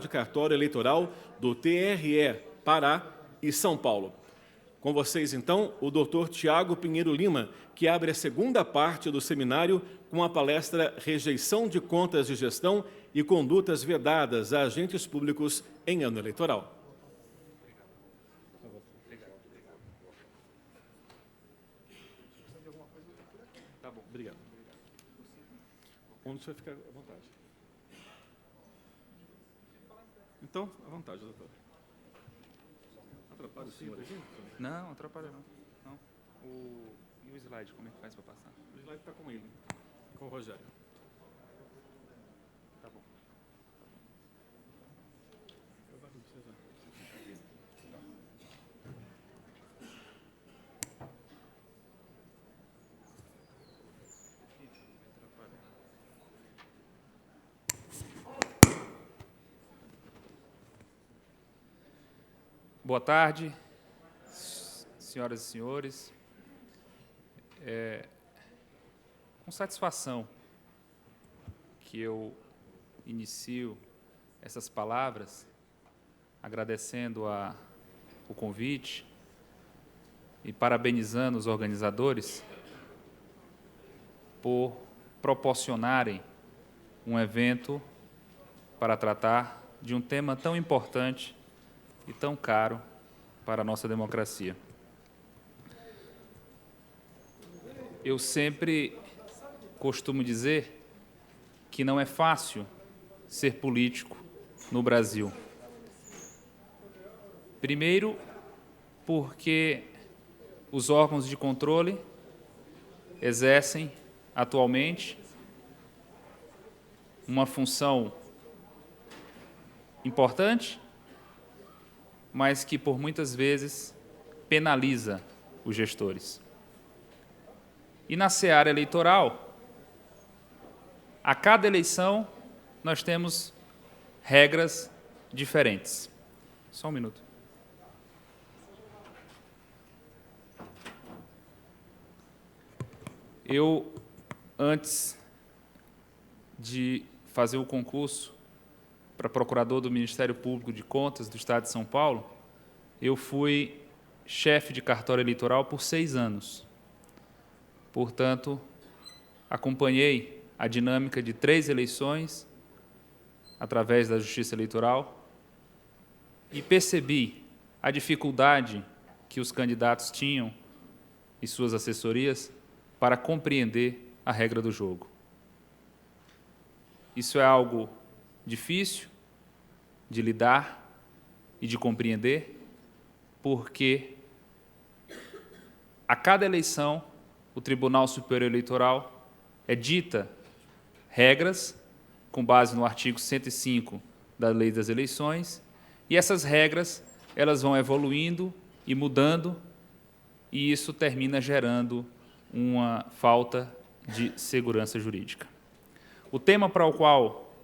de cartório eleitoral do TRE, Pará e São Paulo. Com vocês, então, o Dr. Tiago Pinheiro Lima, que abre a segunda parte do seminário com a palestra Rejeição de Contas de Gestão e Condutas Vedadas a Agentes Públicos em Ano Eleitoral. Tá bom, obrigado. Onde o senhor fica à vontade. Então, à vontade, doutor. Atrapalha o senhor aqui? Não, atrapalha não. E o slide, como é que faz para passar? O slide está com ele, com o Rogério. Tá bom. Boa tarde, senhoras e senhores. Com satisfação que eu inicio essas palavras, agradecendo o convite e parabenizando os organizadores por proporcionarem um evento para tratar de um tema tão importante e tão caro para a nossa democracia. Eu sempre costumo dizer que não é fácil ser político no Brasil. Primeiro, porque os órgãos de controle exercem atualmente uma função importante, mas que, por muitas vezes, penaliza os gestores. E na seara eleitoral, a cada eleição, nós temos regras diferentes. Só um minuto. Eu, antes de fazer o concurso para procurador do Ministério Público de Contas do Estado de São Paulo, eu fui chefe de cartório eleitoral por 6 anos. Portanto, acompanhei a dinâmica de 3 eleições através da Justiça Eleitoral e percebi a dificuldade que os candidatos tinham e suas assessorias para compreender a regra do jogo. Isso é algo difícil de lidar e de compreender, porque a cada eleição o Tribunal Superior Eleitoral edita regras com base no artigo 105 da Lei das Eleições, e essas regras elas vão evoluindo e mudando, e isso termina gerando uma falta de segurança jurídica. O tema para o qual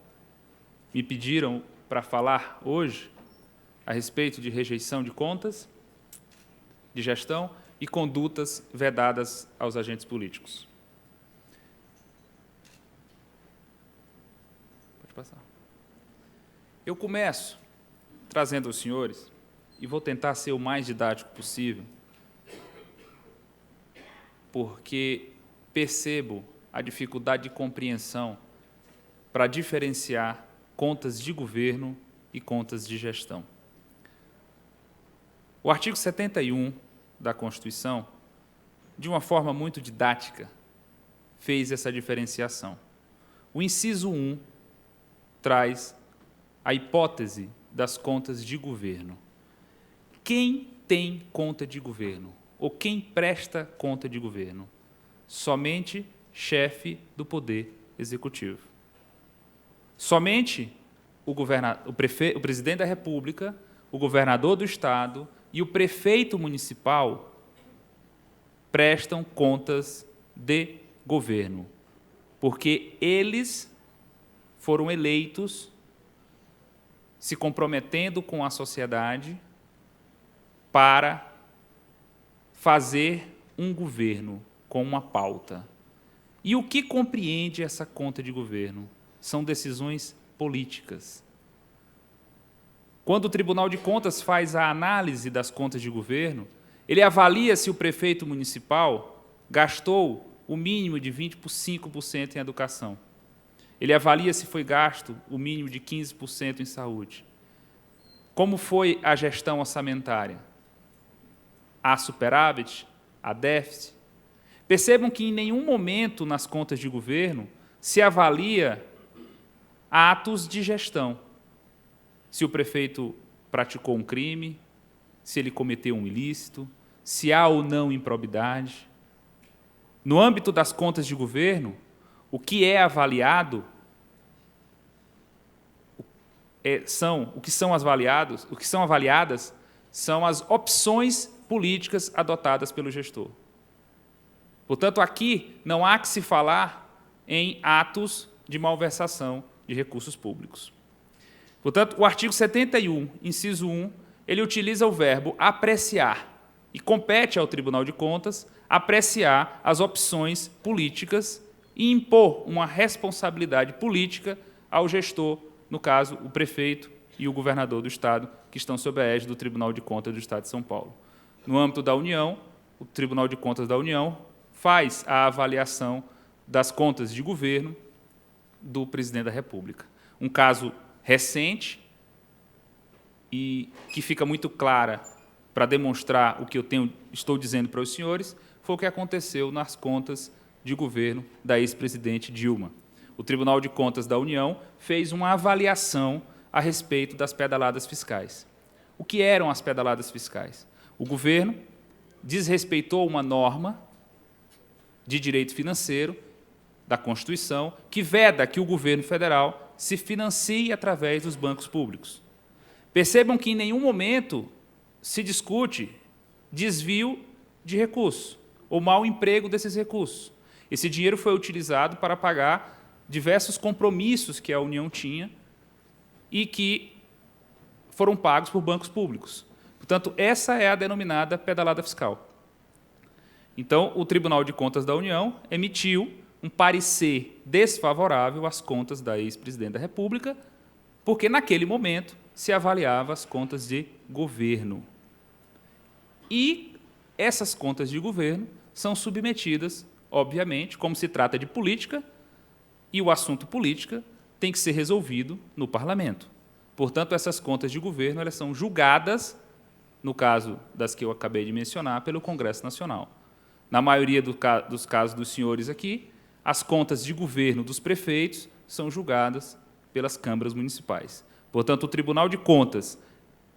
me pediram para falar hoje, a respeito de rejeição de contas, de gestão e condutas vedadas aos agentes políticos. Pode passar. Eu começo trazendo aos senhores, e vou tentar ser o mais didático possível, porque percebo a dificuldade de compreensão para diferenciar contas de governo e contas de gestão. O artigo 71 da Constituição, de uma forma muito didática, fez essa diferenciação. O inciso 1 traz a hipótese das contas de governo. Quem tem conta de governo? Ou quem presta conta de governo? Somente chefe do Poder Executivo. Somente o presidente da República, o governador do Estado e o prefeito municipal prestam contas de governo, porque eles foram eleitos se comprometendo com a sociedade para fazer um governo com uma pauta. E o que compreende essa conta de governo? São decisões políticas. Quando o Tribunal de Contas faz a análise das contas de governo, ele avalia se o prefeito municipal gastou o mínimo de 25% em educação. Ele avalia se foi gasto o mínimo de 15% em saúde. Como foi a gestão orçamentária? Há superávit? Há déficit? Percebam que em nenhum momento nas contas de governo se avalia atos de gestão. Se o prefeito praticou um crime, se ele cometeu um ilícito, se há ou não improbidade. No âmbito das contas de governo, o que é avaliado o que são avaliadas são as opções políticas adotadas pelo gestor. Portanto, aqui não há que se falar em atos de malversação de recursos públicos. Portanto, o artigo 71, inciso 1, ele utiliza o verbo apreciar e compete ao Tribunal de Contas apreciar as opções políticas e impor uma responsabilidade política ao gestor, no caso, o prefeito e o governador do Estado, que estão sob a égide do Tribunal de Contas do Estado de São Paulo. No âmbito da União, o Tribunal de Contas da União faz a avaliação das contas de governo do presidente da República. Um caso recente e que fica muito clara para demonstrar o que estou dizendo para os senhores, foi o que aconteceu nas contas de governo da ex-presidente Dilma. O Tribunal de Contas da União fez uma avaliação a respeito das pedaladas fiscais. O que eram as pedaladas fiscais? O governo desrespeitou uma norma de direito financeiro da Constituição que veda que o governo federal se financie através dos bancos públicos. Percebam que em nenhum momento se discute desvio de recursos ou mau emprego desses recursos. Esse dinheiro foi utilizado para pagar diversos compromissos que a União tinha e que foram pagos por bancos públicos. Portanto, essa é a denominada pedalada fiscal. Então, o Tribunal de Contas da União emitiu um parecer desfavorável às contas da ex-presidente da República, porque, naquele momento, se avaliava as contas de governo. E essas contas de governo são submetidas, obviamente, como se trata de política, e o assunto política tem que ser resolvido no Parlamento. Portanto, essas contas de governo elas são julgadas, no caso das que eu acabei de mencionar, pelo Congresso Nacional. Na maioria dos casos dos senhores aqui, as contas de governo dos prefeitos são julgadas pelas câmaras municipais. Portanto, o Tribunal de Contas,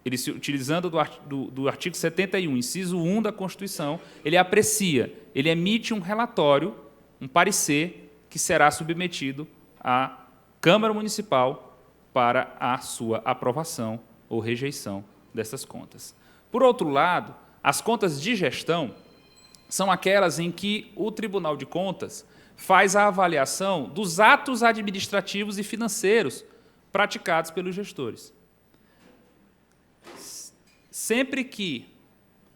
ele, utilizando do artigo 71, inciso 1 da Constituição, ele aprecia, ele emite um relatório, um parecer, que será submetido à Câmara Municipal para a sua aprovação ou rejeição dessas contas. Por outro lado, as contas de gestão são aquelas em que o Tribunal de Contas faz a avaliação dos atos administrativos e financeiros praticados pelos gestores. Sempre que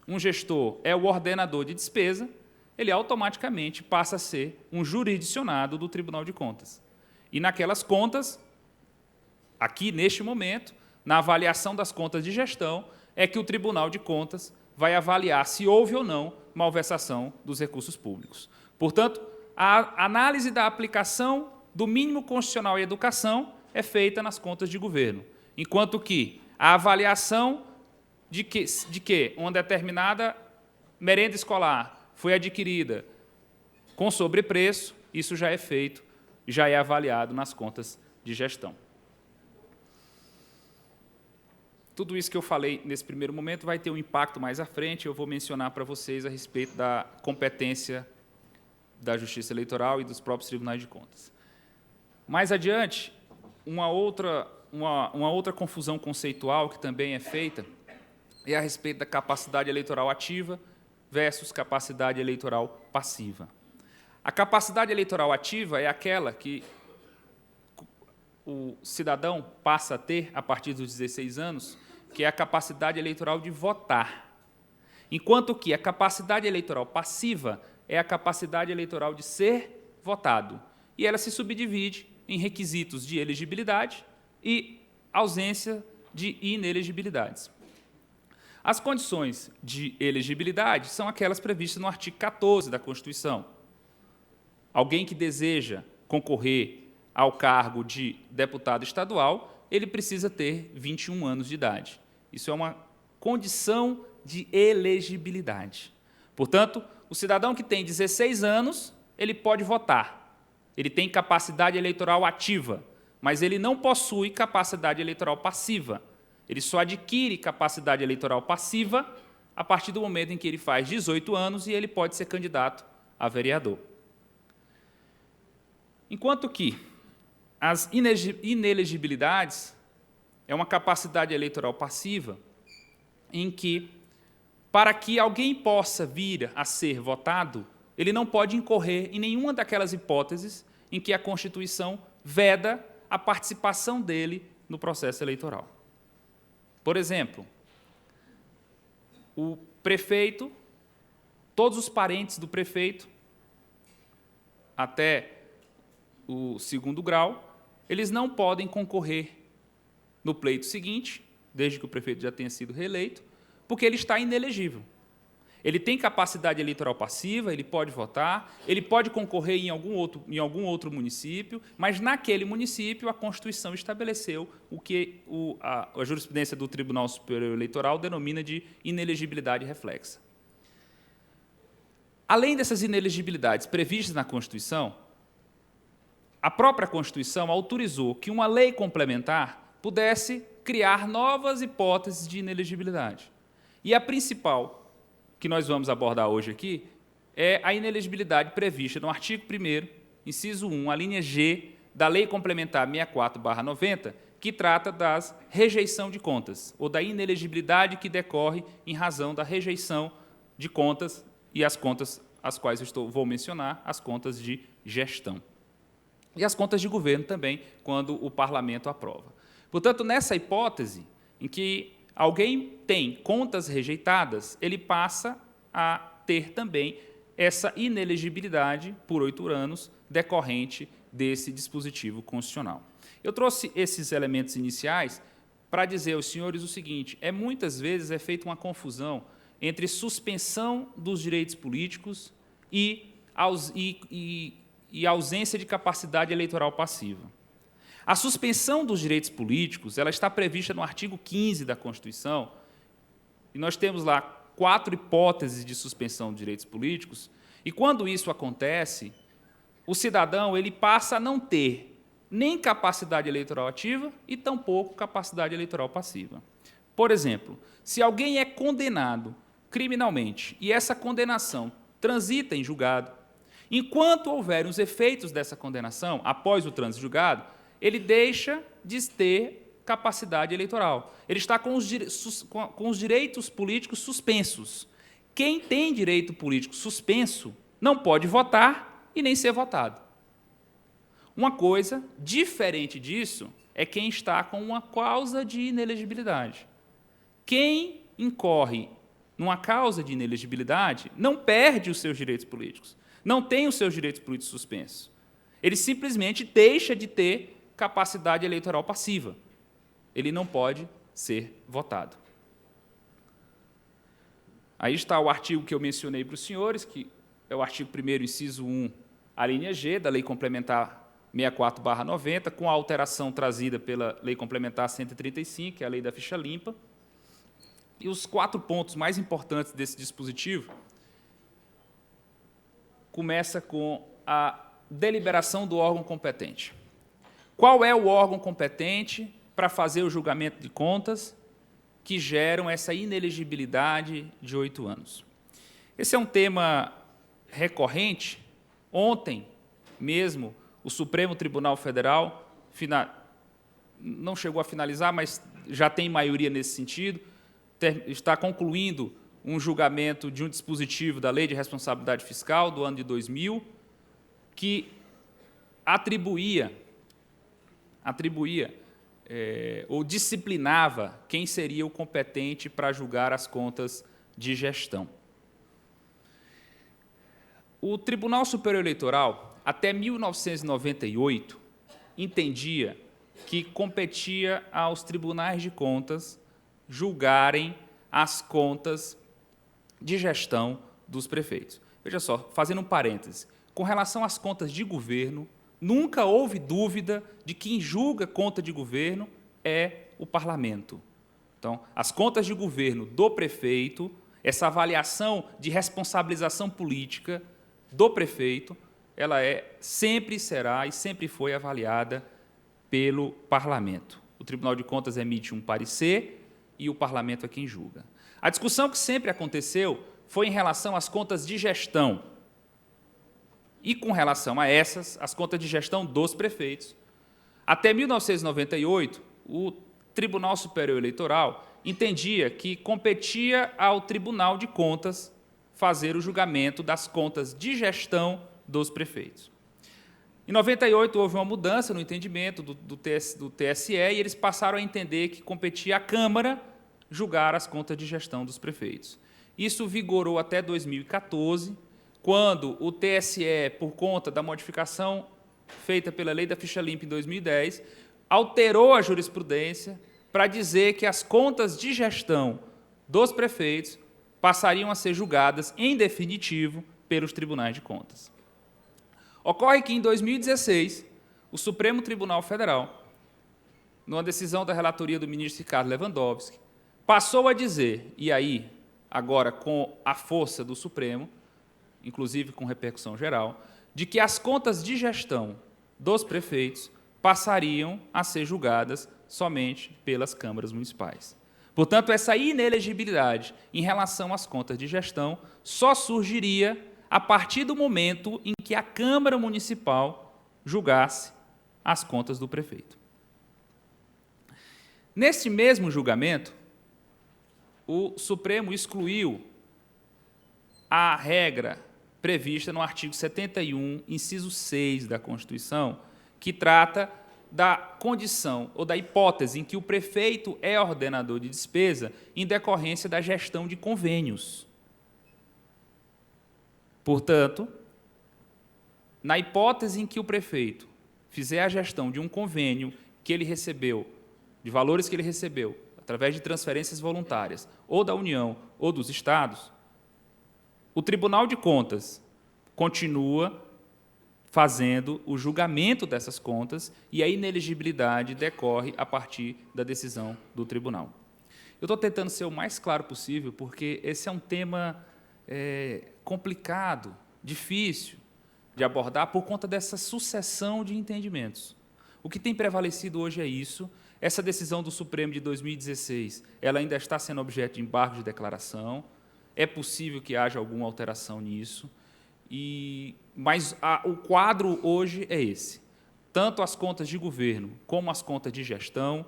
um gestor é o ordenador de despesa, ele automaticamente passa a ser um jurisdicionado do Tribunal de Contas. E naquelas contas, aqui neste momento, na avaliação das contas de gestão, é que o Tribunal de Contas vai avaliar se houve ou não malversação dos recursos públicos. Portanto, a análise da aplicação do mínimo constitucional em educação é feita nas contas de governo, enquanto que a avaliação de que uma determinada merenda escolar foi adquirida com sobrepreço, isso já é feito, já é avaliado nas contas de gestão. Tudo isso que eu falei nesse primeiro momento vai ter um impacto mais à frente, eu vou mencionar para vocês a respeito da competência da Justiça Eleitoral e dos próprios Tribunais de Contas. Mais adiante, uma outra confusão conceitual que também é feita é a respeito da capacidade eleitoral ativa versus capacidade eleitoral passiva. A capacidade eleitoral ativa é aquela que o cidadão passa a ter a partir dos 16 anos, que é a capacidade eleitoral de votar, enquanto que a capacidade eleitoral passiva é a capacidade eleitoral de ser votado, e ela se subdivide em requisitos de elegibilidade e ausência de inelegibilidades. As condições de elegibilidade são aquelas previstas no artigo 14 da Constituição. Alguém que deseja concorrer ao cargo de deputado estadual, ele precisa ter 21 anos de idade. Isso é uma condição de elegibilidade. Portanto, o cidadão que tem 16 anos, ele pode votar. Ele tem capacidade eleitoral ativa, mas ele não possui capacidade eleitoral passiva. Ele só adquire capacidade eleitoral passiva a partir do momento em que ele faz 18 anos e ele pode ser candidato a vereador. Enquanto que as inelegibilidades é uma capacidade eleitoral passiva em que, para que alguém possa vir a ser votado, ele não pode incorrer em nenhuma daquelas hipóteses em que a Constituição veda a participação dele no processo eleitoral. Por exemplo, o prefeito, todos os parentes do prefeito, até o 2º grau, eles não podem concorrer no pleito seguinte, desde que o prefeito já tenha sido reeleito, porque ele está inelegível. Ele tem capacidade eleitoral passiva, ele pode votar, ele pode concorrer em algum outro município, mas naquele município a Constituição estabeleceu o que a jurisprudência do Tribunal Superior Eleitoral denomina de inelegibilidade reflexa. Além dessas inelegibilidades previstas na Constituição, a própria Constituição autorizou que uma lei complementar pudesse criar novas hipóteses de inelegibilidade. E a principal que nós vamos abordar hoje aqui é a inelegibilidade prevista no artigo 1º, inciso 1, a linha G da Lei Complementar 64/90, que trata da rejeição de contas, ou da inelegibilidade que decorre em razão da rejeição de contas, e as contas as quais vou mencionar, as contas de gestão. E as contas de governo também, quando o parlamento aprova. Portanto, nessa hipótese em que alguém tem contas rejeitadas, ele passa a ter também essa inelegibilidade por 8 anos decorrente desse dispositivo constitucional. Eu trouxe esses elementos iniciais para dizer aos senhores o seguinte: muitas vezes é feita uma confusão entre suspensão dos direitos políticos e ausência de capacidade eleitoral passiva. A suspensão dos direitos políticos ela está prevista no artigo 15 da Constituição, e nós temos lá 4 hipóteses de suspensão de direitos políticos, e quando isso acontece, o cidadão ele passa a não ter nem capacidade eleitoral ativa e tampouco capacidade eleitoral passiva. Por exemplo, se alguém é condenado criminalmente e essa condenação transita em julgado, enquanto houverem os efeitos dessa condenação, após o trânsito em julgado, ele deixa de ter capacidade eleitoral. Ele está com os direitos políticos suspensos. Quem tem direito político suspenso não pode votar e nem ser votado. Uma coisa diferente disso é quem está com uma causa de inelegibilidade. Quem incorre numa causa de inelegibilidade não perde os seus direitos políticos, não tem os seus direitos políticos suspensos. Ele simplesmente deixa de ter capacidade eleitoral passiva. Ele não pode ser votado. Aí está o artigo que eu mencionei para os senhores, que é o artigo 1º, inciso 1, a linha G, da Lei Complementar 64/90, com a alteração trazida pela Lei Complementar 135, que é a Lei da Ficha Limpa. E os 4 pontos mais importantes desse dispositivo começa com a deliberação do órgão competente. Qual é o órgão competente para fazer o julgamento de contas que geram essa inelegibilidade de 8 anos? Esse é um tema recorrente. Ontem mesmo, o Supremo Tribunal Federal não chegou a finalizar, mas já tem maioria nesse sentido, está concluindo um julgamento de um dispositivo da Lei de Responsabilidade Fiscal do ano de 2000, que atribuía ou disciplinava quem seria o competente para julgar as contas de gestão. O Tribunal Superior Eleitoral, até 1998, entendia que competia aos tribunais de contas julgarem as contas de gestão dos prefeitos. Veja só, fazendo um parêntese, com relação às contas de governo, nunca houve dúvida de que quem julga conta de governo é o parlamento. Então, as contas de governo do prefeito, essa avaliação de responsabilização política do prefeito, ela sempre será e sempre foi avaliada pelo parlamento. O Tribunal de Contas emite um parecer e o parlamento é quem julga. A discussão que sempre aconteceu foi em relação às contas de gestão. E, com relação a essas, as contas de gestão dos prefeitos. Até 1998, o Tribunal Superior Eleitoral entendia que competia ao Tribunal de Contas fazer o julgamento das contas de gestão dos prefeitos. Em 98, houve uma mudança no entendimento do TSE e eles passaram a entender que competia à Câmara julgar as contas de gestão dos prefeitos. Isso vigorou até 2014, quando o TSE, por conta da modificação feita pela Lei da Ficha Limpa em 2010, alterou a jurisprudência para dizer que as contas de gestão dos prefeitos passariam a ser julgadas, em definitivo, pelos tribunais de contas. Ocorre que, em 2016, o Supremo Tribunal Federal, numa decisão da relatoria do ministro Ricardo Lewandowski, passou a dizer, e aí, agora com a força do Supremo, inclusive com repercussão geral, de que as contas de gestão dos prefeitos passariam a ser julgadas somente pelas câmaras municipais. Portanto, essa inelegibilidade em relação às contas de gestão só surgiria a partir do momento em que a Câmara Municipal julgasse as contas do prefeito. Nesse mesmo julgamento, o Supremo excluiu a regra prevista no artigo 71, inciso 6 da Constituição, que trata da condição ou da hipótese em que o prefeito é ordenador de despesa em decorrência da gestão de convênios. Portanto, na hipótese em que o prefeito fizer a gestão de um convênio que ele recebeu, de valores que ele recebeu, através de transferências voluntárias, ou da União ou dos Estados, o Tribunal de Contas continua fazendo o julgamento dessas contas e a inelegibilidade decorre a partir da decisão do tribunal. Eu estou tentando ser o mais claro possível, porque esse é um tema complicado, difícil de abordar por conta dessa sucessão de entendimentos. O que tem prevalecido hoje é isso. Essa decisão do Supremo de 2016, ela ainda está sendo objeto de embargo de declaração, é possível que haja alguma alteração nisso, mas o quadro hoje é esse. Tanto as contas de governo como as contas de gestão,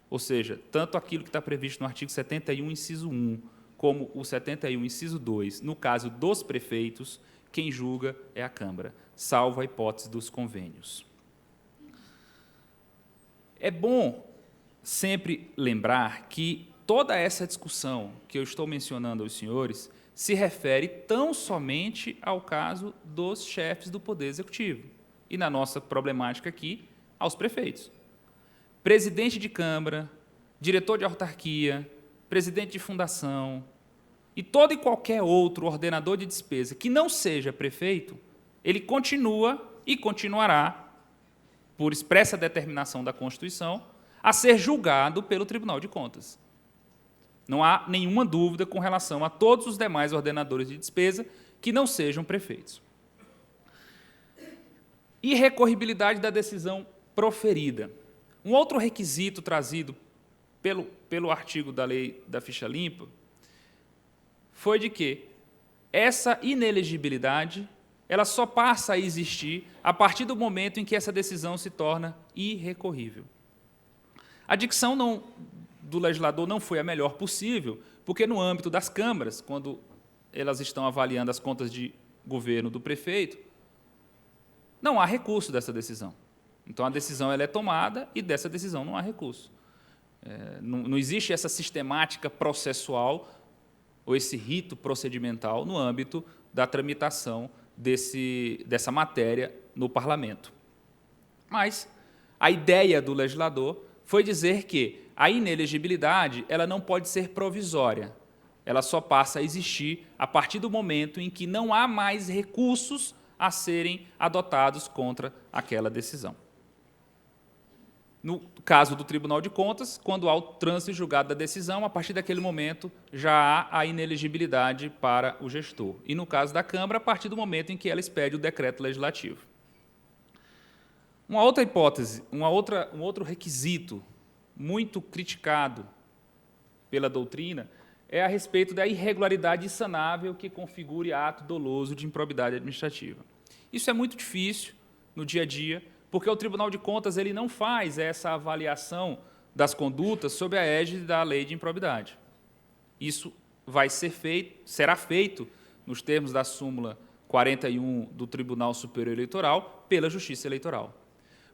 ou seja, tanto aquilo que está previsto no artigo 71, inciso 1, como o 71, inciso 2, no caso dos prefeitos, quem julga é a Câmara, salvo a hipótese dos convênios. É bom sempre lembrar que toda essa discussão que eu estou mencionando aos senhores se refere tão somente ao caso dos chefes do Poder Executivo e, na nossa problemática aqui, aos prefeitos. Presidente de Câmara, diretor de autarquia, presidente de fundação e todo e qualquer outro ordenador de despesa que não seja prefeito, ele continua e continuará, por expressa determinação da Constituição, a ser julgado pelo Tribunal de Contas. Não há nenhuma dúvida com relação a todos os demais ordenadores de despesa que não sejam prefeitos. Irrecorribilidade da decisão proferida. Um outro requisito trazido pelo artigo da Lei da Ficha Limpa foi de que essa inelegibilidade ela só passa a existir a partir do momento em que essa decisão se torna irrecorrível. A dicção do legislador não foi a melhor possível, porque no âmbito das câmaras, quando elas estão avaliando as contas de governo do prefeito, não há recurso dessa decisão. Então, a decisão ela é tomada e dessa decisão não há recurso. Não existe essa sistemática processual ou esse rito procedimental no âmbito da tramitação dessa matéria no Parlamento. Mas a ideia do legislador foi dizer que a inelegibilidade ela não pode ser provisória, ela só passa a existir a partir do momento em que não há mais recursos a serem adotados contra aquela decisão. No caso do Tribunal de Contas, quando há o trânsito e julgado da decisão, a partir daquele momento já há a inelegibilidade para o gestor. E no caso da Câmara, a partir do momento em que ela expede o decreto legislativo. Uma outra hipótese, um outro requisito muito criticado pela doutrina é a respeito da irregularidade insanável que configure ato doloso de improbidade administrativa. Isso é muito difícil no dia a dia, porque o Tribunal de Contas ele não faz essa avaliação das condutas sob a égide da lei de improbidade. Isso será feito, nos termos da súmula 41 do Tribunal Superior Eleitoral, pela Justiça Eleitoral.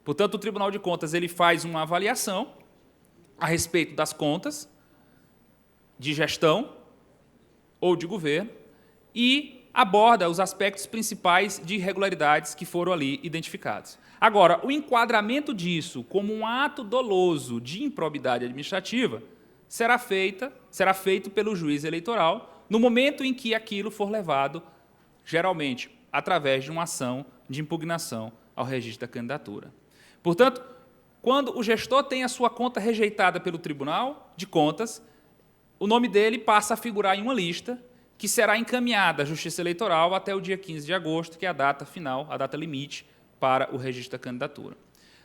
Portanto, o Tribunal de Contas ele faz uma avaliação a respeito das contas de gestão ou de governo e aborda os aspectos principais de irregularidades que foram ali identificados. Agora, o enquadramento disso como um ato doloso de improbidade administrativa será feito pelo juiz eleitoral no momento em que aquilo for levado, geralmente, através de uma ação de impugnação ao registro da candidatura. Portanto, quando o gestor tem a sua conta rejeitada pelo Tribunal de Contas, o nome dele passa a figurar em uma lista que será encaminhada à Justiça Eleitoral até o dia 15 de agosto, que é a data final, a data limite para o registro da candidatura.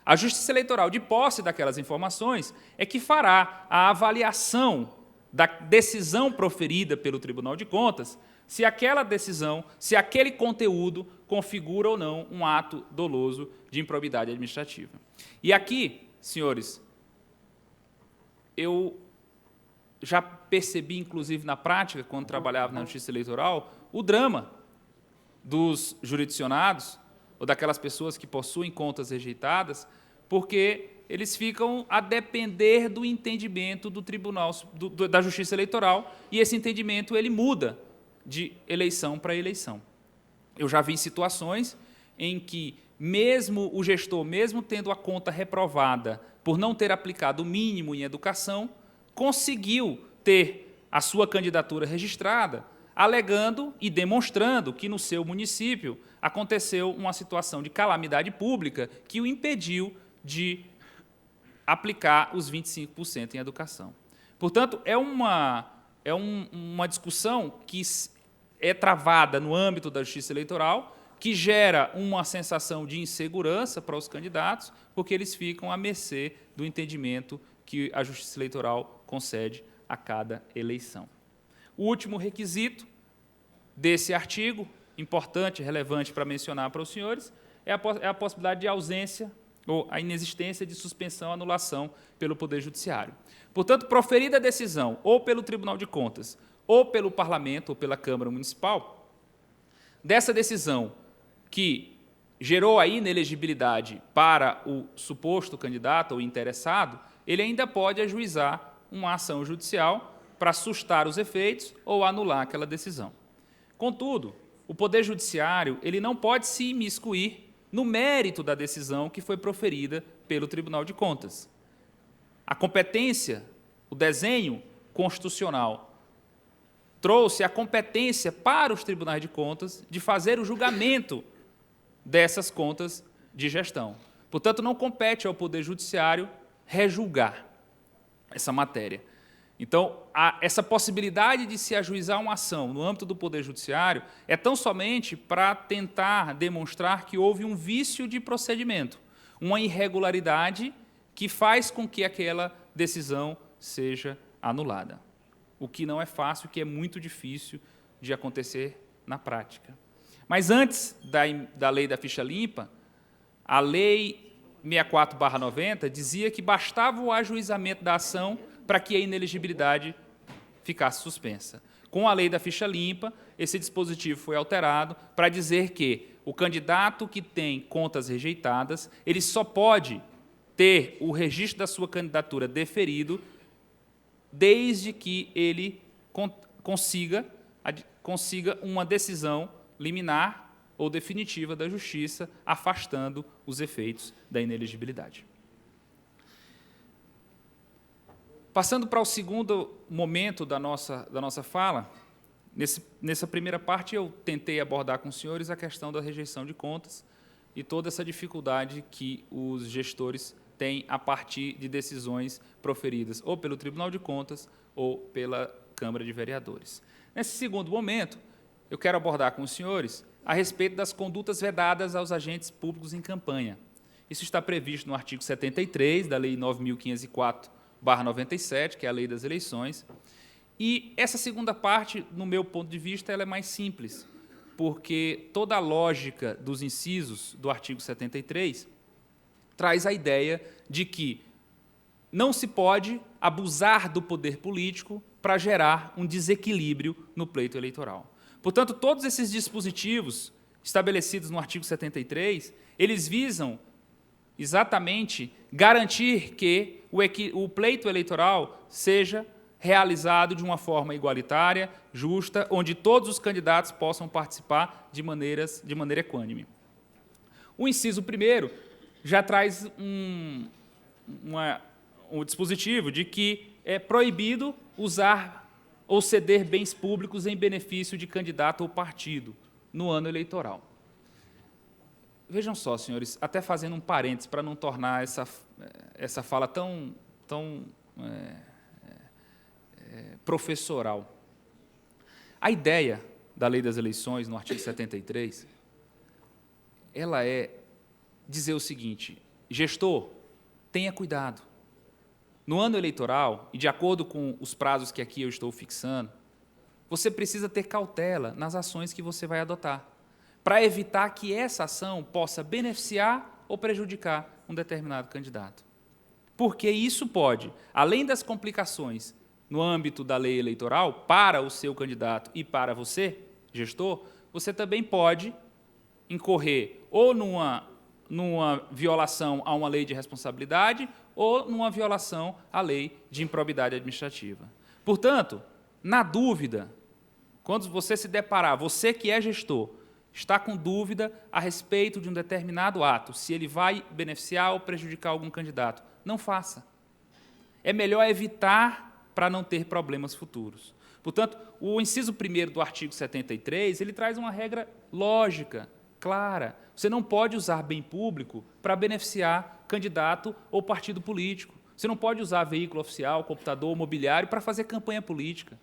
A Justiça Eleitoral, de posse daquelas informações, é que fará a avaliação da decisão proferida pelo Tribunal de Contas, se aquela decisão, se aquele conteúdo configura ou não um ato doloso de improbidade administrativa. E aqui, senhores, eu já percebi, inclusive na prática, quando trabalhava na Justiça Eleitoral, o drama dos jurisdicionados, ou daquelas pessoas que possuem contas rejeitadas, porque eles ficam a depender do entendimento do Tribunal, da Justiça Eleitoral, e esse entendimento ele muda de eleição para eleição. Eu já vi situações em que, mesmo o gestor, mesmo tendo a conta reprovada por não ter aplicado o mínimo em educação, conseguiu ter a sua candidatura registrada, alegando e demonstrando que no seu município aconteceu uma situação de calamidade pública que o impediu de aplicar os 25% em educação. Portanto, é uma discussão que é travada no âmbito da Justiça Eleitoral, que gera uma sensação de insegurança para os candidatos, porque eles ficam à mercê do entendimento que a Justiça Eleitoral concede a cada eleição. O último requisito desse artigo, importante, relevante para mencionar para os senhores, é a possibilidade de ausência ou a inexistência de suspensão, anulação pelo Poder Judiciário. Portanto, proferida a decisão ou pelo Tribunal de Contas, ou pelo Parlamento, ou pela Câmara Municipal, dessa decisão que gerou a inelegibilidade para o suposto candidato ou interessado, ele ainda pode ajuizar uma ação judicial para sustar os efeitos ou anular aquela decisão. Contudo, o Poder Judiciário ele não pode se imiscuir no mérito da decisão que foi proferida pelo Tribunal de Contas. A competência, o desenho constitucional, trouxe a competência para os tribunais de contas de fazer o julgamento dessas contas de gestão. Portanto, não compete ao Poder Judiciário rejulgar essa matéria. Então, essa possibilidade de se ajuizar uma ação no âmbito do Poder Judiciário é tão somente para tentar demonstrar que houve um vício de procedimento, uma irregularidade que faz com que aquela decisão seja anulada. O que não é fácil, o que é muito difícil de acontecer na prática. Mas antes da lei da ficha limpa, a lei 64/90 dizia que bastava o ajuizamento da ação para que a inelegibilidade ficasse suspensa. Com a lei da ficha limpa, esse dispositivo foi alterado para dizer que o candidato que tem contas rejeitadas, ele só pode ter o registro da sua candidatura deferido desde que ele consiga uma decisão liminar ou definitiva da Justiça, afastando os efeitos da inelegibilidade. Passando para o segundo momento da nossa fala, nessa primeira parte eu tentei abordar com os senhores a questão da rejeição de contas e toda essa dificuldade que os gestores têm a partir de decisões proferidas ou pelo Tribunal de Contas ou pela Câmara de Vereadores. Nesse segundo momento, eu quero abordar com os senhores a respeito das condutas vedadas aos agentes públicos em campanha. Isso está previsto no artigo 73 da Lei 9.504/97, que é a Lei das Eleições. E essa segunda parte, no meu ponto de vista, ela é mais simples, porque toda a lógica dos incisos do artigo 73 traz a ideia de que não se pode abusar do poder político para gerar um desequilíbrio no pleito eleitoral. Portanto, todos esses dispositivos estabelecidos no artigo 73, eles visam exatamente garantir que o pleito eleitoral seja realizado de uma forma igualitária, justa, onde todos os candidatos possam participar de maneira equânime. O inciso 1º já traz um dispositivo de que é proibido usar ou ceder bens públicos em benefício de candidato ou partido no ano eleitoral. Vejam só, senhores, até fazendo um parênteses para não tornar essa fala tão professoral. A ideia da Lei das Eleições, no artigo 73, ela é dizer o seguinte: gestor, tenha cuidado. No ano eleitoral, e de acordo com os prazos que aqui eu estou fixando, você precisa ter cautela nas ações que você vai adotar, para evitar que essa ação possa beneficiar ou prejudicar um determinado candidato. Porque isso pode, além das complicações no âmbito da lei eleitoral, para o seu candidato e para você, gestor, você também pode incorrer ou numa violação a uma lei de responsabilidade ou numa violação à lei de improbidade administrativa. Portanto, na dúvida, quando você se deparar, você que é gestor, está com dúvida a respeito de um determinado ato, se ele vai beneficiar ou prejudicar algum candidato, não faça. É melhor evitar para não ter problemas futuros. Portanto, o inciso 1º do artigo 73, ele traz uma regra lógica, clara. Você não pode usar bem público para beneficiar candidato ou partido político. Você não pode usar veículo oficial, computador, mobiliário para fazer campanha política.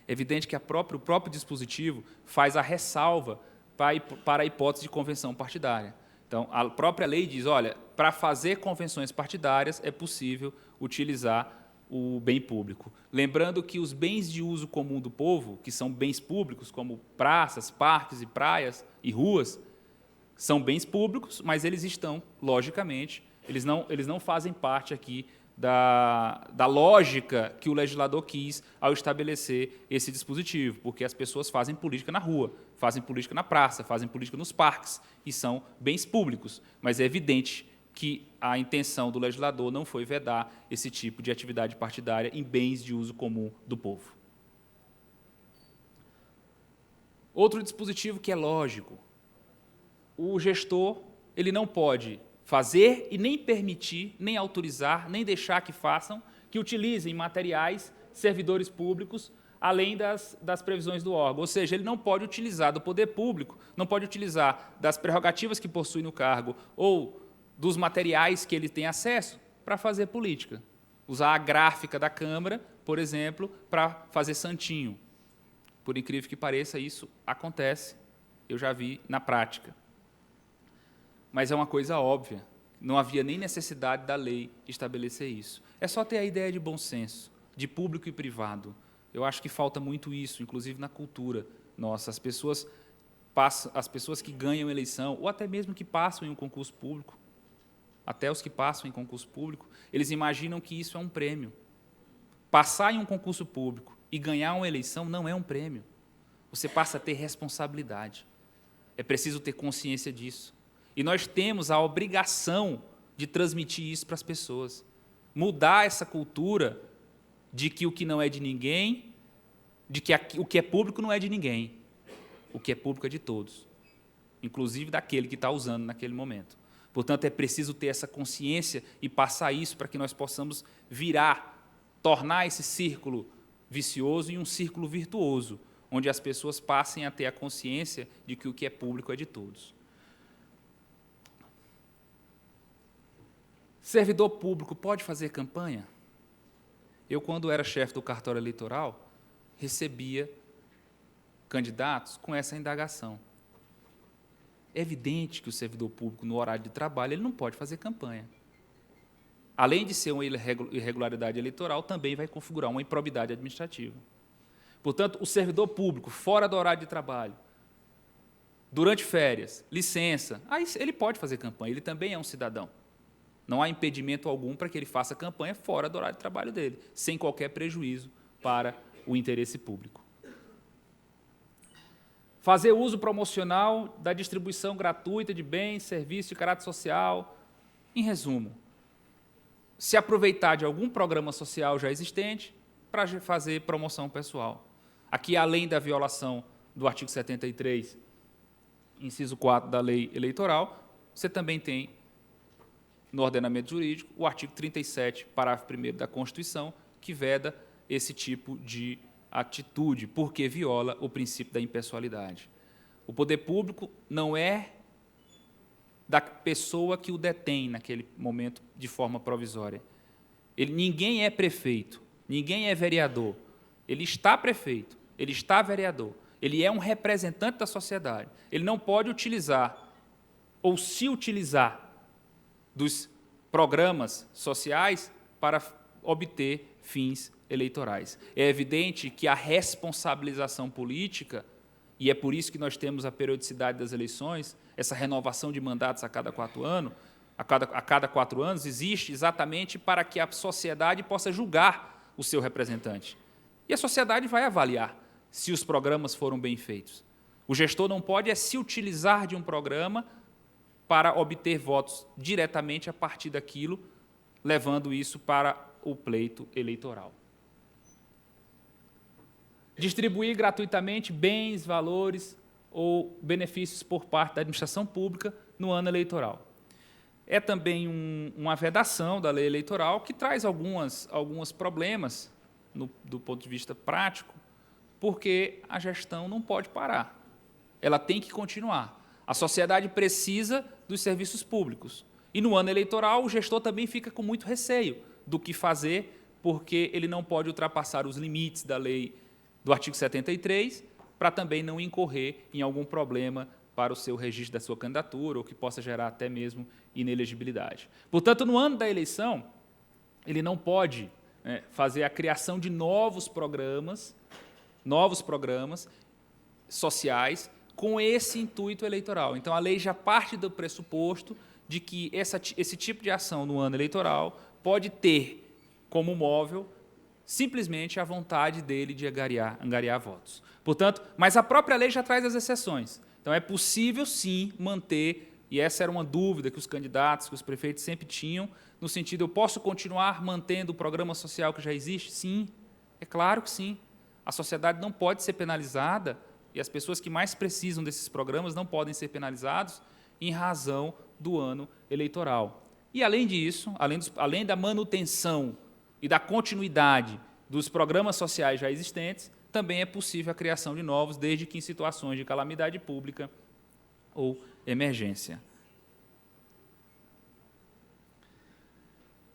É evidente que o próprio dispositivo faz a ressalva para a hipótese de convenção partidária. Então, a própria lei diz, olha, para fazer convenções partidárias é possível utilizar o bem público. Lembrando que os bens de uso comum do povo, que são bens públicos, como praças, parques e praias e ruas, são bens públicos, mas eles estão, logicamente, eles não fazem parte aqui da lógica que o legislador quis ao estabelecer esse dispositivo, porque as pessoas fazem política na rua, fazem política na praça, fazem política nos parques, e são bens públicos, mas é evidente que a intenção do legislador não foi vedar esse tipo de atividade partidária em bens de uso comum do povo. Outro dispositivo que é lógico: o gestor ele não pode fazer e nem permitir, nem autorizar, nem deixar que façam, que utilizem materiais, servidores públicos, além das previsões do órgão. Ou seja, ele não pode utilizar do poder público, não pode utilizar das prerrogativas que possui no cargo ou dos materiais que ele tem acesso para fazer política. Usar a gráfica da Câmara, por exemplo, para fazer santinho. Por incrível que pareça, isso acontece, eu já vi na prática. Mas é uma coisa óbvia, não havia nem necessidade da lei estabelecer isso. É só ter a ideia de bom senso, de público e privado. Eu acho que falta muito isso, inclusive na cultura nossa. As pessoas que ganham eleição, ou até mesmo que passam em um concurso público, até os que passam em concurso público, eles imaginam que isso é um prêmio. Passar em um concurso público e ganhar uma eleição não é um prêmio. Você passa a ter responsabilidade. É preciso ter consciência disso. E nós temos a obrigação de transmitir isso para as pessoas. Mudar essa cultura de que o que não é de ninguém, de que o que é público não é de ninguém. O que é público é de todos, inclusive daquele que está usando naquele momento. Portanto, é preciso ter essa consciência e passar isso para que nós possamos virar tornar esse círculo vicioso em um círculo virtuoso, onde as pessoas passem a ter a consciência de que o que é público é de todos. Servidor público pode fazer campanha? Eu, quando era chefe do cartório eleitoral, recebia candidatos com essa indagação. É evidente que o servidor público, no horário de trabalho, ele não pode fazer campanha. Além de ser uma irregularidade eleitoral, também vai configurar uma improbidade administrativa. Portanto, o servidor público, fora do horário de trabalho, durante férias, licença, aí ele pode fazer campanha, ele também é um cidadão. Não há impedimento algum para que ele faça campanha fora do horário de trabalho dele, sem qualquer prejuízo para o interesse público. Fazer uso promocional da distribuição gratuita de bens, serviços de caráter social. Em resumo, se aproveitar de algum programa social já existente para fazer promoção pessoal. Aqui, além da violação do artigo 73, inciso 4 da lei eleitoral, você também tem, no ordenamento jurídico, o artigo 37, parágrafo 1º da Constituição, que veda esse tipo de atitude, porque viola o princípio da impessoalidade. O poder público não é da pessoa que o detém naquele momento de forma provisória. Ninguém é prefeito, ninguém é vereador. Ele está prefeito, ele está vereador, ele é um representante da sociedade. Ele não pode utilizar ou se utilizar dos programas sociais para obter fins eleitorais. É evidente que a responsabilização política, e é por isso que nós temos a periodicidade das eleições, essa renovação de mandatos a cada 4 anos, a cada 4 anos, existe exatamente para que a sociedade possa julgar o seu representante. E a sociedade vai avaliar se os programas foram bem feitos. O gestor não pode se utilizar de um programa para obter votos diretamente a partir daquilo, levando isso para o pleito eleitoral. Distribuir gratuitamente bens, valores ou benefícios por parte da administração pública no ano eleitoral. É também uma vedação da lei eleitoral que traz alguns problemas do ponto de vista prático, porque a gestão não pode parar. Ela tem que continuar. A sociedade precisa dos serviços públicos. E no ano eleitoral, o gestor também fica com muito receio do que fazer, porque ele não pode ultrapassar os limites da lei do artigo 73, para também não incorrer em algum problema para o seu registro da sua candidatura, ou que possa gerar até mesmo inelegibilidade. Portanto, no ano da eleição, ele não pode fazer a criação de novos programas sociais com esse intuito eleitoral. Então, a lei já parte do pressuposto de que esse tipo de ação no ano eleitoral pode ter como móvel simplesmente a vontade dele de angariar votos. Portanto, mas a própria lei já traz as exceções. Então, é possível, sim, manter, e essa era uma dúvida que os candidatos, que os prefeitos sempre tinham, no sentido, eu posso continuar mantendo o programa social que já existe? Sim, é claro que sim. A sociedade não pode ser penalizada, e as pessoas que mais precisam desses programas não podem ser penalizados em razão do ano eleitoral. E, além disso, além da manutenção e da continuidade dos programas sociais já existentes, também é possível a criação de novos, desde que em situações de calamidade pública ou emergência.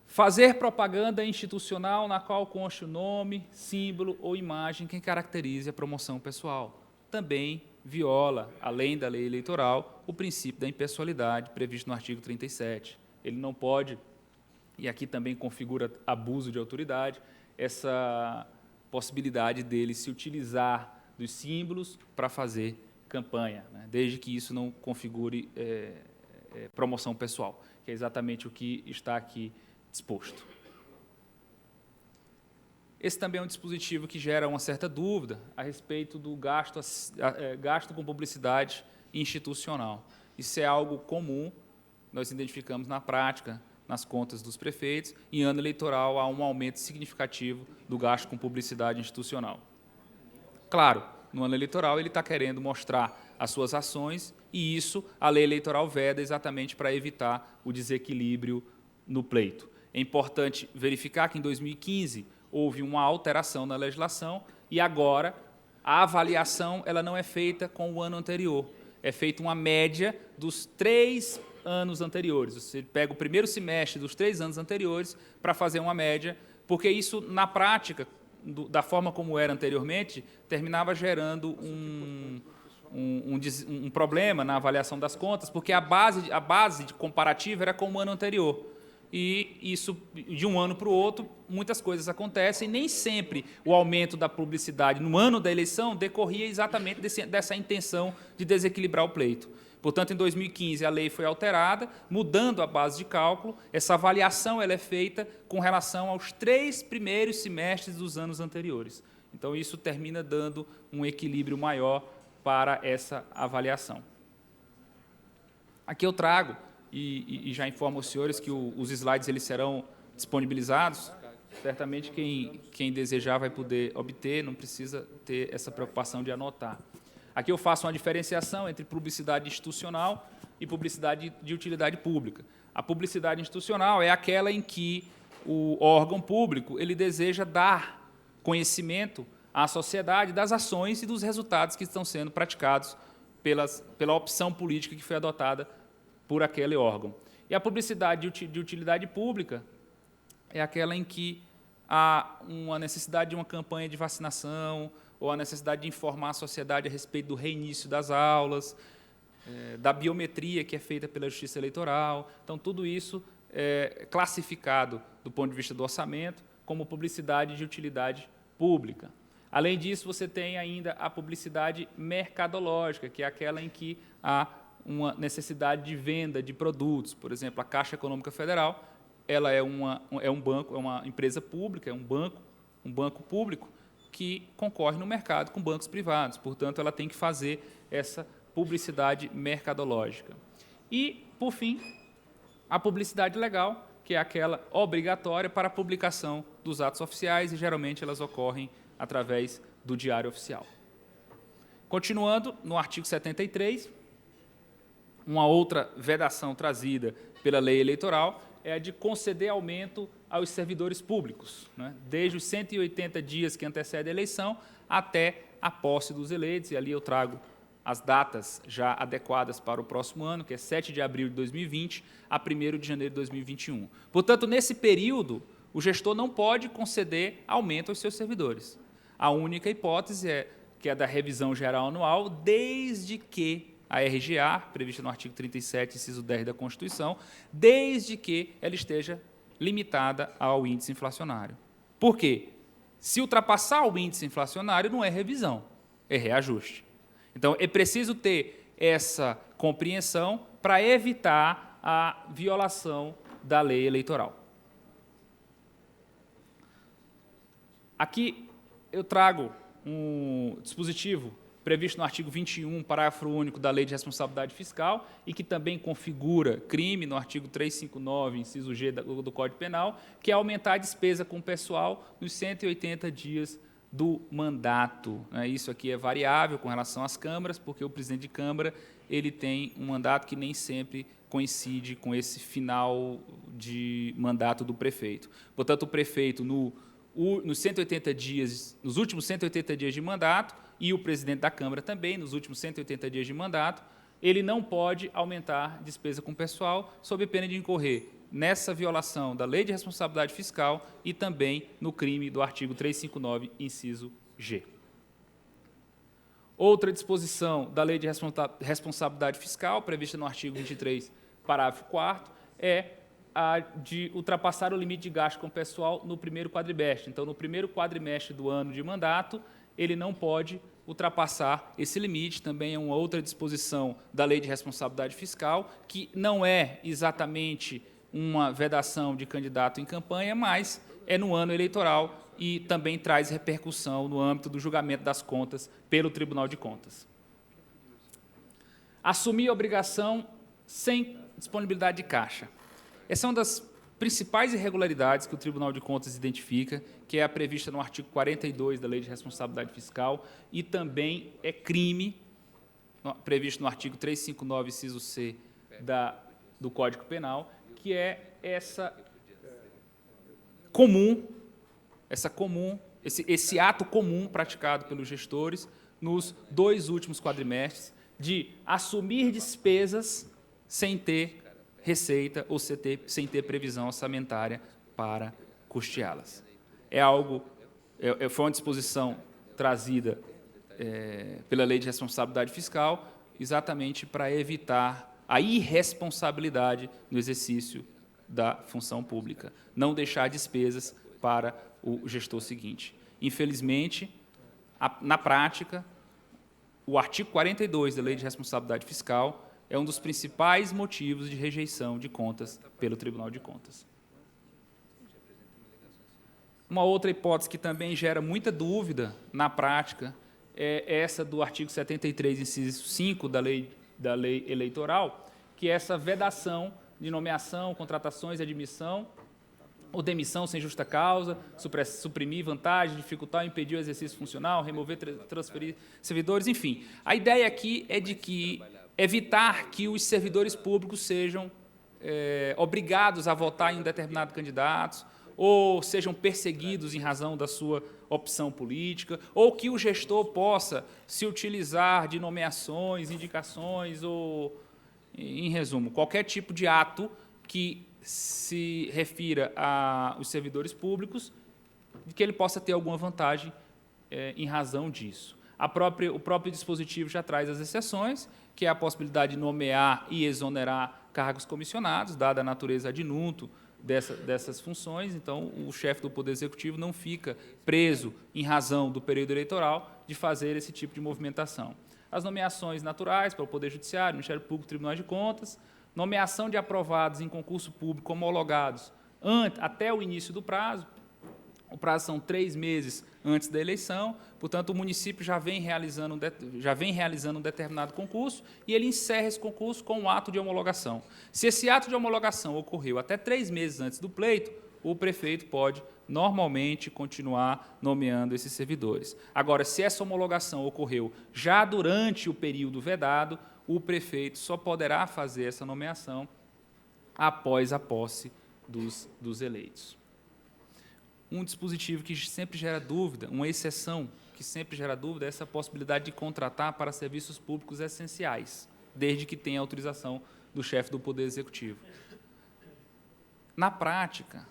Fazer propaganda institucional na qual conste o nome, símbolo ou imagem que caracterize a promoção pessoal. Também viola, além da lei eleitoral, o princípio da impessoalidade previsto no artigo 37. Ele não pode, e aqui também configura abuso de autoridade, essa possibilidade dele se utilizar dos símbolos para fazer campanha, né, desde que isso não configure promoção pessoal, que é exatamente o que está aqui disposto. Esse também é um dispositivo que gera uma certa dúvida a respeito do gasto com publicidade institucional. Isso é algo comum, nós identificamos na prática, nas contas dos prefeitos, em ano eleitoral há um aumento significativo do gasto com publicidade institucional. Claro, no ano eleitoral ele está querendo mostrar as suas ações e isso a lei eleitoral veda exatamente para evitar o desequilíbrio no pleito. É importante verificar que em 2015 houve uma alteração na legislação e agora a avaliação ela não é feita com o ano anterior, é feita uma média dos 3 anos anteriores. Você pega o primeiro semestre dos 3 anos anteriores para fazer uma média, porque isso, na prática, da forma como era anteriormente, terminava gerando um problema na avaliação das contas, porque a base de comparativa era com o ano anterior. E isso, de um ano para o outro, muitas coisas acontecem, e nem sempre o aumento da publicidade no ano da eleição decorria exatamente dessa intenção de desequilibrar o pleito. Portanto, em 2015, a lei foi alterada, mudando a base de cálculo. Essa avaliação ela é feita com relação aos 3 primeiros semestres dos anos anteriores. Então, isso termina dando um equilíbrio maior para essa avaliação. Aqui eu trago, e já informo os senhores que os slides eles serão disponibilizados. Certamente quem desejar vai poder obter, não precisa ter essa preocupação de anotar. Aqui eu faço uma diferenciação entre publicidade institucional e publicidade de utilidade pública. A publicidade institucional é aquela em que o órgão público ele deseja dar conhecimento à sociedade das ações e dos resultados que estão sendo praticados pela opção política que foi adotada por aquele órgão. E a publicidade de utilidade pública é aquela em que há uma necessidade de uma campanha de vacinação, ou a necessidade de informar a sociedade a respeito do reinício das aulas, da biometria que é feita pela Justiça Eleitoral. Então, tudo isso é classificado, do ponto de vista do orçamento, como publicidade de utilidade pública. Além disso, você tem ainda a publicidade mercadológica, que é aquela em que há uma necessidade de venda de produtos. Por exemplo, a Caixa Econômica Federal ela é um banco, é uma empresa pública, é um banco público que concorre no mercado com bancos privados. Portanto, ela tem que fazer essa publicidade mercadológica. E, por fim, a publicidade legal, que é aquela obrigatória para a publicação dos atos oficiais, e geralmente elas ocorrem através do Diário Oficial. Continuando, no artigo 73, uma outra vedação trazida pela lei eleitoral é a de conceder aumento aos servidores públicos, né, desde os 180 dias que antecedem a eleição até a posse dos eleitos, e ali eu trago as datas já adequadas para o próximo ano, que é 7 de abril de 2020 a 1º de janeiro de 2021. Portanto, nesse período, o gestor não pode conceder aumento aos seus servidores. A única hipótese é que é da revisão geral anual, desde que a RGA, prevista no artigo 37, inciso 10 da Constituição, desde que ela esteja limitada ao índice inflacionário. Por quê? Se ultrapassar o índice inflacionário, não é revisão, é reajuste. Então, é preciso ter essa compreensão para evitar a violação da lei eleitoral. Aqui eu trago um dispositivo previsto no artigo 21, parágrafo único da Lei de Responsabilidade Fiscal, e que também configura crime no artigo 359, inciso G do Código Penal, que é aumentar a despesa com o pessoal nos 180 dias do mandato. Isso aqui é variável com relação às câmaras, porque o presidente de Câmara ele tem um mandato que nem sempre coincide com esse final de mandato do prefeito. Portanto, o prefeito, nos 180 dias, nos últimos 180 dias de mandato, e o presidente da Câmara também, nos últimos 180 dias de mandato, ele não pode aumentar despesa com o pessoal, sob pena de incorrer nessa violação da Lei de Responsabilidade Fiscal e também no crime do artigo 359, inciso G. Outra disposição da Lei de Responsabilidade Fiscal, prevista no artigo 23, parágrafo 4º, é a de ultrapassar o limite de gasto com o pessoal no primeiro quadrimestre. Então, no primeiro quadrimestre do ano de mandato, ele não pode ultrapassar esse limite. Também é uma outra disposição da Lei de Responsabilidade Fiscal, que não é exatamente uma vedação de candidato em campanha, mas é no ano eleitoral e também traz repercussão no âmbito do julgamento das contas pelo Tribunal de Contas. Assumir a obrigação sem disponibilidade de caixa. Essa é uma das principais irregularidades que o Tribunal de Contas identifica, que é a prevista no artigo 42 da Lei de Responsabilidade Fiscal, e também é crime, previsto no artigo 359, inciso C do Código Penal, que é essa comum esse ato comum praticado pelos gestores nos 2 últimos quadrimestres de assumir despesas sem ter receita ou sem ter previsão orçamentária para custeá-las. Foi uma disposição trazida pela Lei de Responsabilidade Fiscal exatamente para evitar a irresponsabilidade no exercício da função pública, não deixar despesas para o gestor seguinte. Infelizmente, na prática, o artigo 42 da Lei de Responsabilidade Fiscal é um dos principais motivos de rejeição de contas pelo Tribunal de Contas. Uma outra hipótese que também gera muita dúvida na prática é essa do artigo 73, inciso 5 da lei eleitoral, que é essa vedação de nomeação, contratações, admissão ou demissão sem justa causa, suprimir vantagem, dificultar ou impedir o exercício funcional, remover, transferir servidores, enfim. A ideia aqui é de que evitar que os servidores públicos sejam obrigados a votar em um determinado candidato, ou sejam perseguidos em razão da sua opção política, ou que o gestor possa se utilizar de nomeações, indicações, ou, em resumo, qualquer tipo de ato que se refira aos servidores públicos, de que ele possa ter alguma vantagem em razão disso. O próprio dispositivo já traz as exceções, que é a possibilidade de nomear e exonerar cargos comissionados, dada a natureza ad nutum dessas funções. Então, o chefe do Poder Executivo não fica preso, em razão do período eleitoral, de fazer esse tipo de movimentação. As nomeações naturais para o Poder Judiciário, Ministério Público, Tribunal de Contas, nomeação de aprovados em concurso público homologados até o início do prazo. O prazo são 3 meses antes da eleição, portanto, o município já vem realizando um determinado concurso e ele encerra esse concurso com um ato de homologação. Se esse ato de homologação ocorreu até 3 meses antes do pleito, o prefeito pode, normalmente, continuar nomeando esses servidores. Agora, se essa homologação ocorreu já durante o período vedado, o prefeito só poderá fazer essa nomeação após a posse dos eleitos. Um dispositivo que sempre gera dúvida, uma exceção que sempre gera dúvida, é essa possibilidade de contratar para serviços públicos essenciais, desde que tenha autorização do chefe do Poder Executivo. Na prática,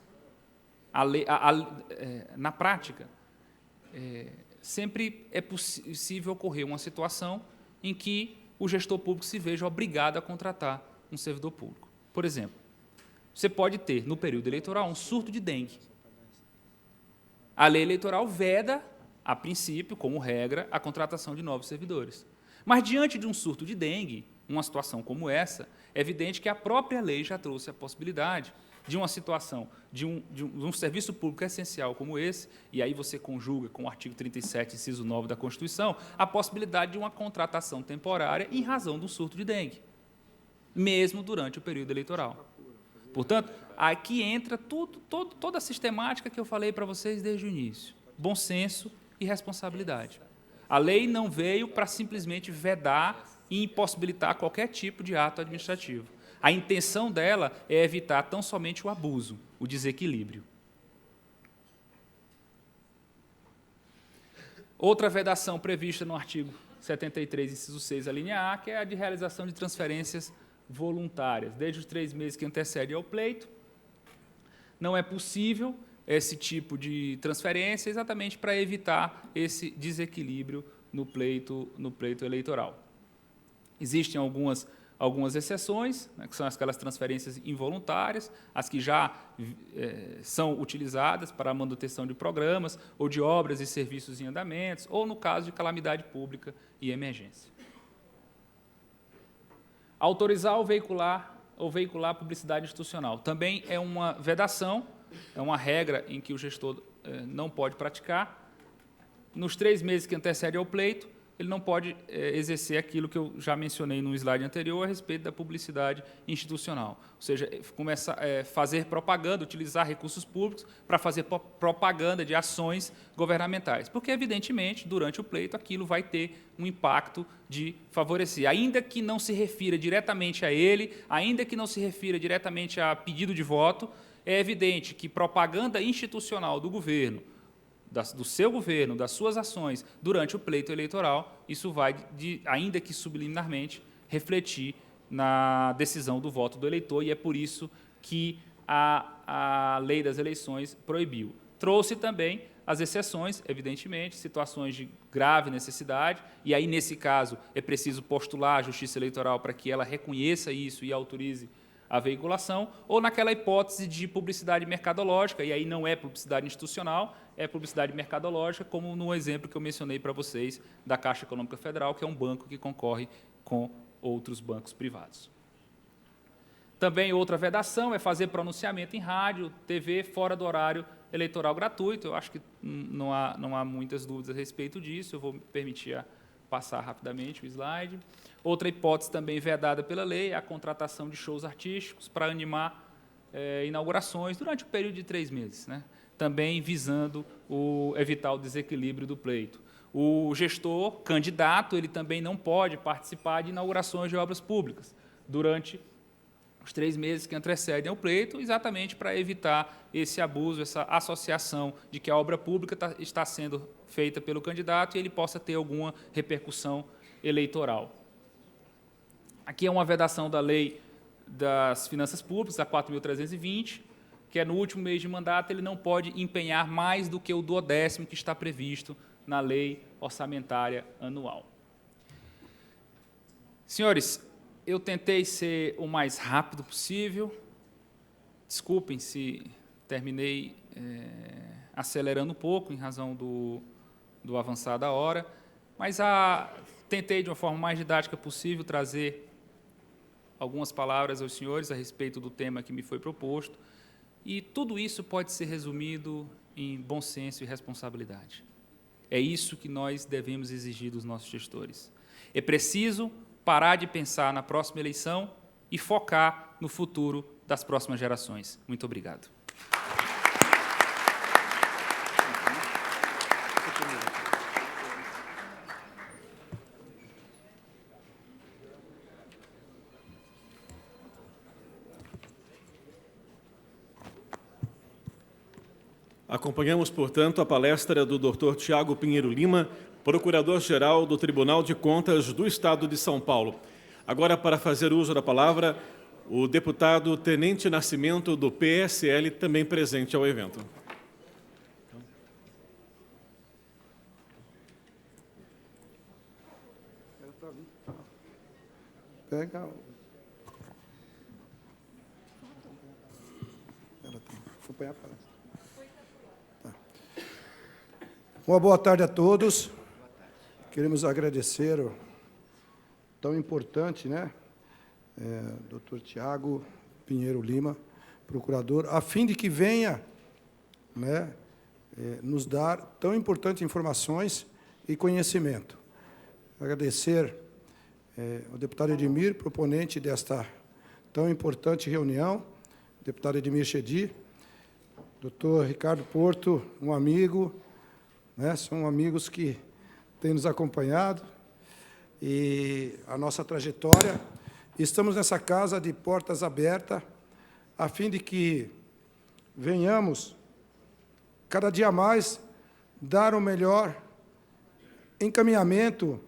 sempre é possível ocorrer uma situação em que o gestor público se veja obrigado a contratar um servidor público. Por exemplo, você pode ter, no período eleitoral, um surto de dengue. A lei eleitoral veda, a princípio, como regra, a contratação de novos servidores. Mas, diante de um surto de dengue, uma situação como essa, é evidente que a própria lei já trouxe a possibilidade de uma situação, de um serviço público essencial como esse, e aí você conjuga com o artigo 37, inciso 9 da Constituição, a possibilidade de uma contratação temporária em razão do surto de dengue, mesmo durante o período eleitoral. Portanto, aqui entra toda a sistemática que eu falei para vocês desde o início. Bom senso e responsabilidade. A lei não veio para simplesmente vedar e impossibilitar qualquer tipo de ato administrativo. A intenção dela é evitar tão somente o abuso, o desequilíbrio. Outra vedação prevista no artigo 73, inciso 6, a linha A, que é a de realização de transferências voluntárias. Desde os 3 meses que antecedem ao pleito, não é possível esse tipo de transferência exatamente para evitar esse desequilíbrio no pleito eleitoral. Existem algumas exceções, né, que são aquelas transferências involuntárias, as que já são utilizadas para a manutenção de programas ou de obras e serviços em andamentos, ou no caso de calamidade pública e emergência. Autorizar ou veicular publicidade institucional. Também é uma vedação, é uma regra em que o gestor não pode praticar. Nos 3 meses que antecedem ao pleito, ele não pode exercer aquilo que eu já mencionei no slide anterior a respeito da publicidade institucional. Ou seja, fazer propaganda, utilizar recursos públicos para fazer propaganda de ações governamentais. Porque, evidentemente, durante o pleito, aquilo vai ter um impacto de favorecer. Ainda que não se refira diretamente a ele, ainda que não se refira diretamente a pedido de voto, é evidente que propaganda institucional do governo do seu governo, das suas ações durante o pleito eleitoral, isso vai, ainda que subliminarmente, refletir na decisão do voto do eleitor, e é por isso que a lei das eleições proibiu. Trouxe também as exceções, evidentemente, situações de grave necessidade, e aí, nesse caso, é preciso postular a Justiça Eleitoral para que ela reconheça isso e autorize a veiculação, ou naquela hipótese de publicidade mercadológica, e aí não é publicidade institucional, é publicidade mercadológica, como no exemplo que eu mencionei para vocês da Caixa Econômica Federal, que é um banco que concorre com outros bancos privados. Também outra vedação é fazer pronunciamento em rádio, TV, fora do horário eleitoral gratuito. Eu acho que não há muitas dúvidas a respeito disso, eu vou me permitir passar rapidamente o slide. Outra hipótese também vedada pela lei é a contratação de shows artísticos para animar inaugurações durante o período de 3 meses, né? Também visando evitar o desequilíbrio do pleito. O gestor, candidato, ele também não pode participar de inaugurações de obras públicas durante os 3 meses que antecedem ao pleito, exatamente para evitar esse abuso, essa associação de que a obra pública está sendo feita pelo candidato e ele possa ter alguma repercussão eleitoral. Aqui é uma vedação da Lei das Finanças Públicas, a 4.320, que é no último mês de mandato, ele não pode empenhar mais do que o 1/10 que está previsto na Lei Orçamentária Anual. Senhores, eu tentei ser o mais rápido possível. Desculpem se terminei acelerando um pouco em razão do avançar da hora, mas tentei, de uma forma mais didática possível, trazer algumas palavras aos senhores a respeito do tema que me foi proposto, e tudo isso pode ser resumido em bom senso e responsabilidade. É isso que nós devemos exigir dos nossos gestores. É preciso parar de pensar na próxima eleição e focar no futuro das próximas gerações. Muito obrigado. Acompanhamos, portanto, a palestra do Dr. Tiago Pinheiro Lima, Procurador-Geral do Tribunal de Contas do Estado de São Paulo. Agora, para fazer uso da palavra, o deputado Tenente Nascimento, do PSL, também presente ao evento. Pega. Acompanhar a palestra. Uma boa tarde a todos. Queremos agradecer o tão importante, né, Dr. Tiago Pinheiro Lima, procurador, a fim de que venha, né, nos dar tão importantes informações e conhecimento. Agradecer ao deputado Edmir, proponente desta tão importante reunião, deputado Edmir Chedi, doutor Ricardo Porto, um amigo, né, são amigos que têm nos acompanhado, e a nossa trajetória. Estamos nessa casa de portas abertas, a fim de que venhamos, cada dia mais, dar o melhor encaminhamento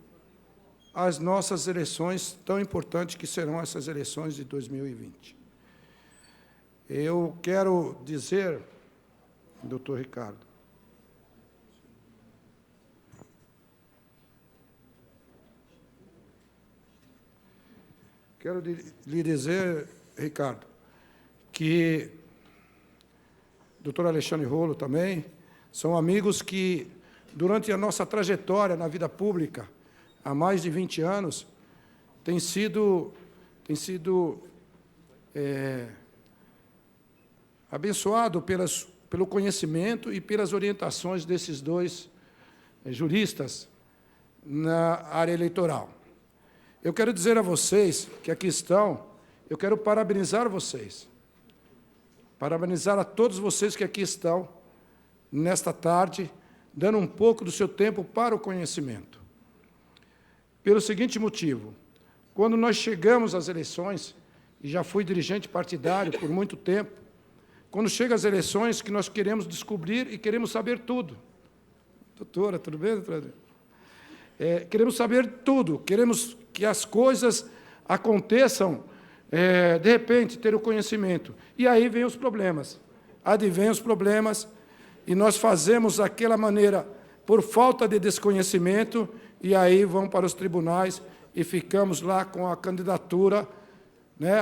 às nossas eleições tão importantes que serão essas eleições de 2020. Eu quero dizer, doutor Ricardo, quero lhe dizer, Ricardo, que o doutor Alexandre Rolo também são amigos que, durante a nossa trajetória na vida pública, há mais de 20 anos, tem sido abençoado pelo conhecimento e pelas orientações desses dois juristas na área eleitoral. Eu quero dizer a vocês que aqui estão, eu quero parabenizar vocês, parabenizar a todos vocês que aqui estão, nesta tarde, dando um pouco do seu tempo para o conhecimento. Pelo seguinte motivo: quando nós chegamos às eleições, e já fui dirigente partidário por muito tempo, quando chega às eleições que nós queremos descobrir e queremos saber tudo, Doutora, tudo bem, doutora? Queremos saber tudo, queremos que as coisas aconteçam, de repente, ter o conhecimento. E aí vem os problemas. Advêm os problemas, e nós fazemos daquela maneira por falta de desconhecimento, e aí vão para os tribunais e ficamos lá com a candidatura, né,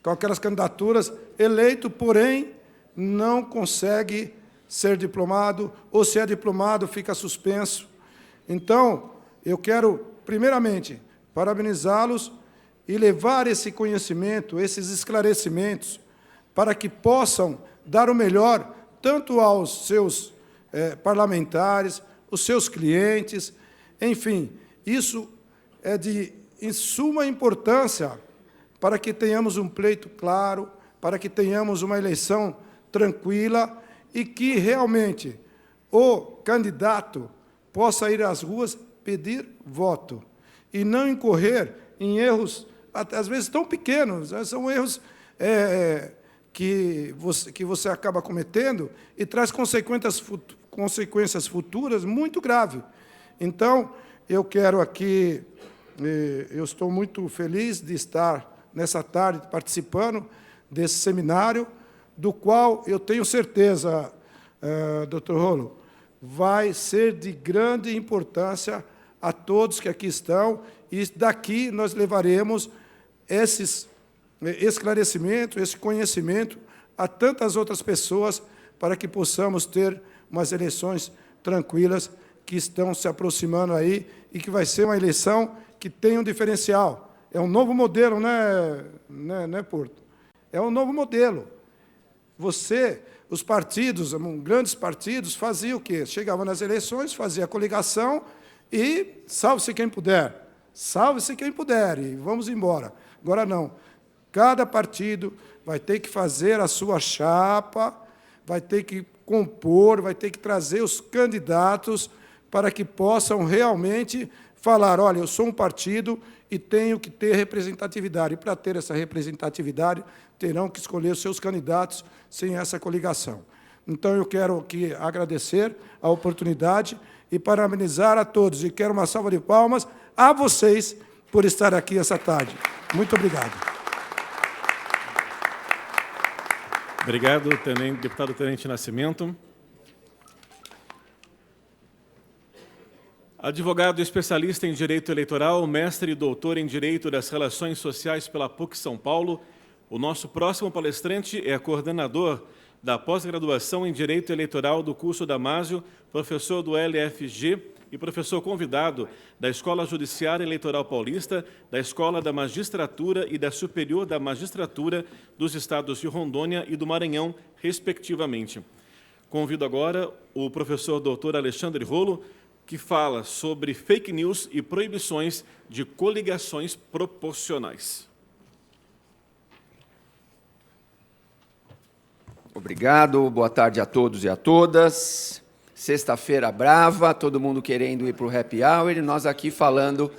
com aquelas candidaturas, eleito, porém, não consegue ser diplomado, ou se é diplomado, fica suspenso. Então, eu quero, primeiramente, parabenizá-los e levar esse conhecimento, esses esclarecimentos, para que possam dar o melhor, tanto aos seus parlamentares, os seus clientes, enfim, isso é de suma importância para que tenhamos um pleito claro, para que tenhamos uma eleição tranquila e que realmente o candidato possa ir às ruas pedir voto e não incorrer em erros, às vezes, tão pequenos, são erros que você acaba cometendo e traz consequências futuras muito graves. Então, eu quero aqui, eu estou muito feliz de estar nessa tarde participando desse seminário, do qual eu tenho certeza, doutor Rolo, vai ser de grande importância a todos que aqui estão, e daqui nós levaremos esses esclarecimentos, esse conhecimento a tantas outras pessoas, para que possamos ter umas eleições tranquilas que estão se aproximando aí, e que vai ser uma eleição que tem um diferencial. É um novo modelo, né, Porto? É um novo modelo. Os partidos, grandes partidos, faziam o quê? Chegavam nas eleições, fazia a coligação e salve-se quem puder. Salve-se quem puder e vamos embora. Agora não. Cada partido vai ter que fazer a sua chapa, vai ter que compor, vai ter que trazer os candidatos para que possam realmente falar, olha, eu sou um partido e tenho que ter representatividade. E, para ter essa representatividade, terão que escolher os seus candidatos sem essa coligação. Então, eu quero aqui agradecer a oportunidade e parabenizar a todos. E quero uma salva de palmas a vocês por estar aqui essa tarde. Muito obrigado. Obrigado, deputado Tenente Nascimento. Advogado especialista em Direito Eleitoral, mestre e doutor em Direito das Relações Sociais pela PUC São Paulo, o nosso próximo palestrante é coordenador da pós-graduação em Direito Eleitoral do curso Damásio, professor do LFG e professor convidado da Escola Judiciária Eleitoral Paulista, da Escola da Magistratura e da Superior da Magistratura dos Estados de Rondônia e do Maranhão, respectivamente. Convido agora o professor doutor Alexandre Rolo, que fala sobre fake news e proibições de coligações proporcionais. Obrigado, boa tarde a todos e a todas. Sexta-feira brava, todo mundo querendo ir para o happy hour, e nós aqui falando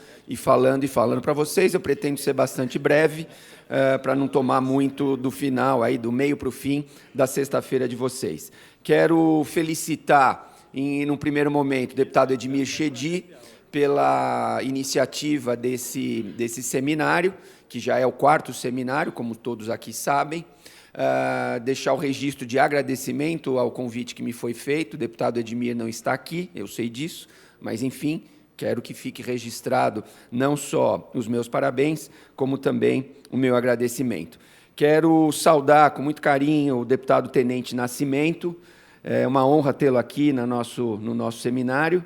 para vocês. Eu pretendo ser bastante breve, para não tomar muito do final, aí, do meio para o fim da sexta-feira de vocês. Quero felicitar, num primeiro momento, o deputado Edmir Chedi pela iniciativa desse seminário, que já é o 4º seminário, como todos aqui sabem. Deixar o registro de agradecimento ao convite que me foi feito. O deputado Edmir não está aqui, eu sei disso, mas, enfim, quero que fique registrado não só os meus parabéns, como também o meu agradecimento. Quero saudar com muito carinho o deputado Tenente Nascimento. É uma honra tê-lo aqui no nosso seminário.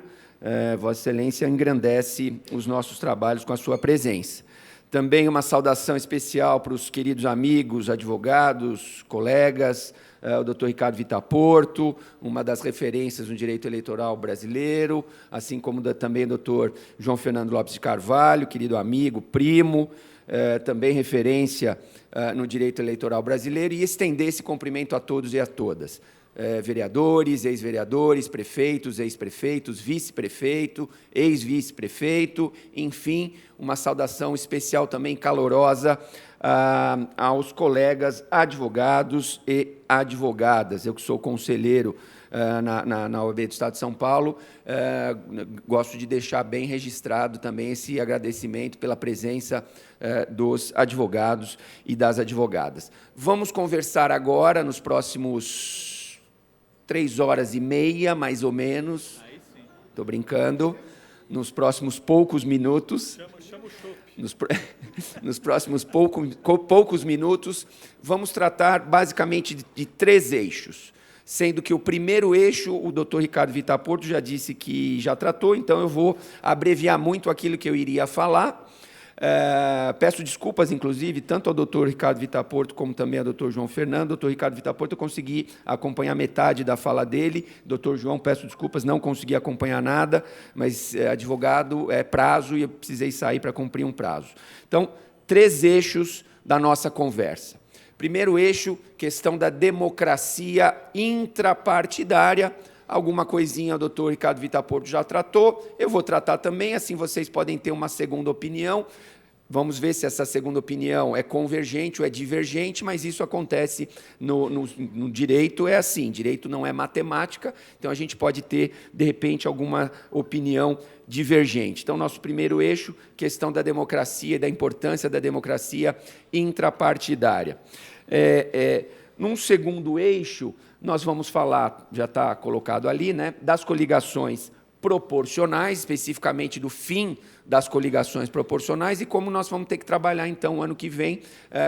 Vossa Excelência engrandece os nossos trabalhos com a sua presença. Também uma saudação especial para os queridos amigos, advogados, colegas, o doutor Ricardo Vitaporto, uma das referências no direito eleitoral brasileiro, assim como também o doutor João Fernando Lopes de Carvalho, querido amigo, primo, também referência no direito eleitoral brasileiro, e estender esse cumprimento a todos e a todas. Vereadores, ex-vereadores, prefeitos, ex-prefeitos, vice-prefeito, ex-vice-prefeito, enfim, uma saudação especial também calorosa aos colegas advogados e advogadas. Eu que sou conselheiro na OAB do Estado de São Paulo. Gosto de deixar bem registrado também esse agradecimento pela presença dos advogados e das advogadas. Vamos conversar agora, nos próximos 3h30, mais ou menos. Estou brincando. Nos próximos poucos minutos. Nos próximos poucos minutos, vamos tratar basicamente de 3 eixos, sendo que o primeiro eixo, o doutor Ricardo Vitar Porto já disse que já tratou, então eu vou abreviar muito aquilo que eu iria falar. Peço desculpas, inclusive, tanto ao doutor Ricardo Vitar Porto como também ao doutor João Fernando. Doutor Ricardo Vitar Porto, eu consegui acompanhar metade da fala dele. Doutor João, peço desculpas, não consegui acompanhar nada, mas advogado é prazo e eu precisei sair para cumprir um prazo. Então, 3 eixos da nossa conversa. Primeiro eixo, questão da democracia intrapartidária. Alguma coisinha o doutor Ricardo Vitar Porto já tratou, eu vou tratar também, assim vocês podem ter uma segunda opinião. Vamos ver se essa segunda opinião é convergente ou é divergente, mas isso acontece no direito, é assim, direito não é matemática, então a gente pode ter, de repente, alguma opinião divergente. Então, nosso primeiro eixo, questão da democracia e da importância da democracia intrapartidária. Num segundo eixo, nós vamos falar, já está colocado ali, né, das coligações proporcionais, especificamente do fim das coligações proporcionais e como nós vamos ter que trabalhar, então, ano que vem,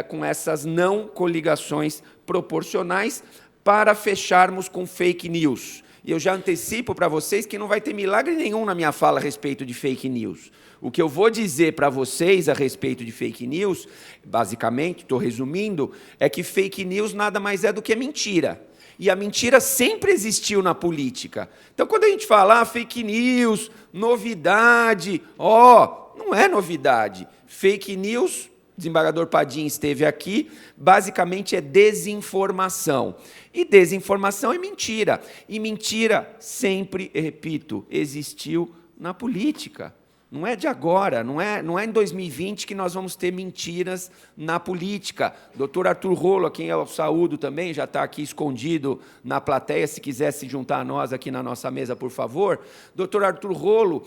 com essas não coligações proporcionais para fecharmos com fake news. E eu já antecipo para vocês que não vai ter milagre nenhum na minha fala a respeito de fake news. O que eu vou dizer para vocês a respeito de fake news, basicamente, estou resumindo, é que fake news nada mais é do que mentira. E a mentira sempre existiu na política. Então, quando a gente fala fake news, novidade, não é novidade. Fake news, o desembargador Padilha esteve aqui, basicamente é desinformação. E desinformação é mentira. E mentira sempre, repito, existiu na política. Não é de agora, não é em 2020 que nós vamos ter mentiras na política. Doutor Arthur Rolo, a quem eu saúdo também, já está aqui escondido na plateia, se quiser se juntar a nós aqui na nossa mesa, por favor. Doutor Arthur Rolo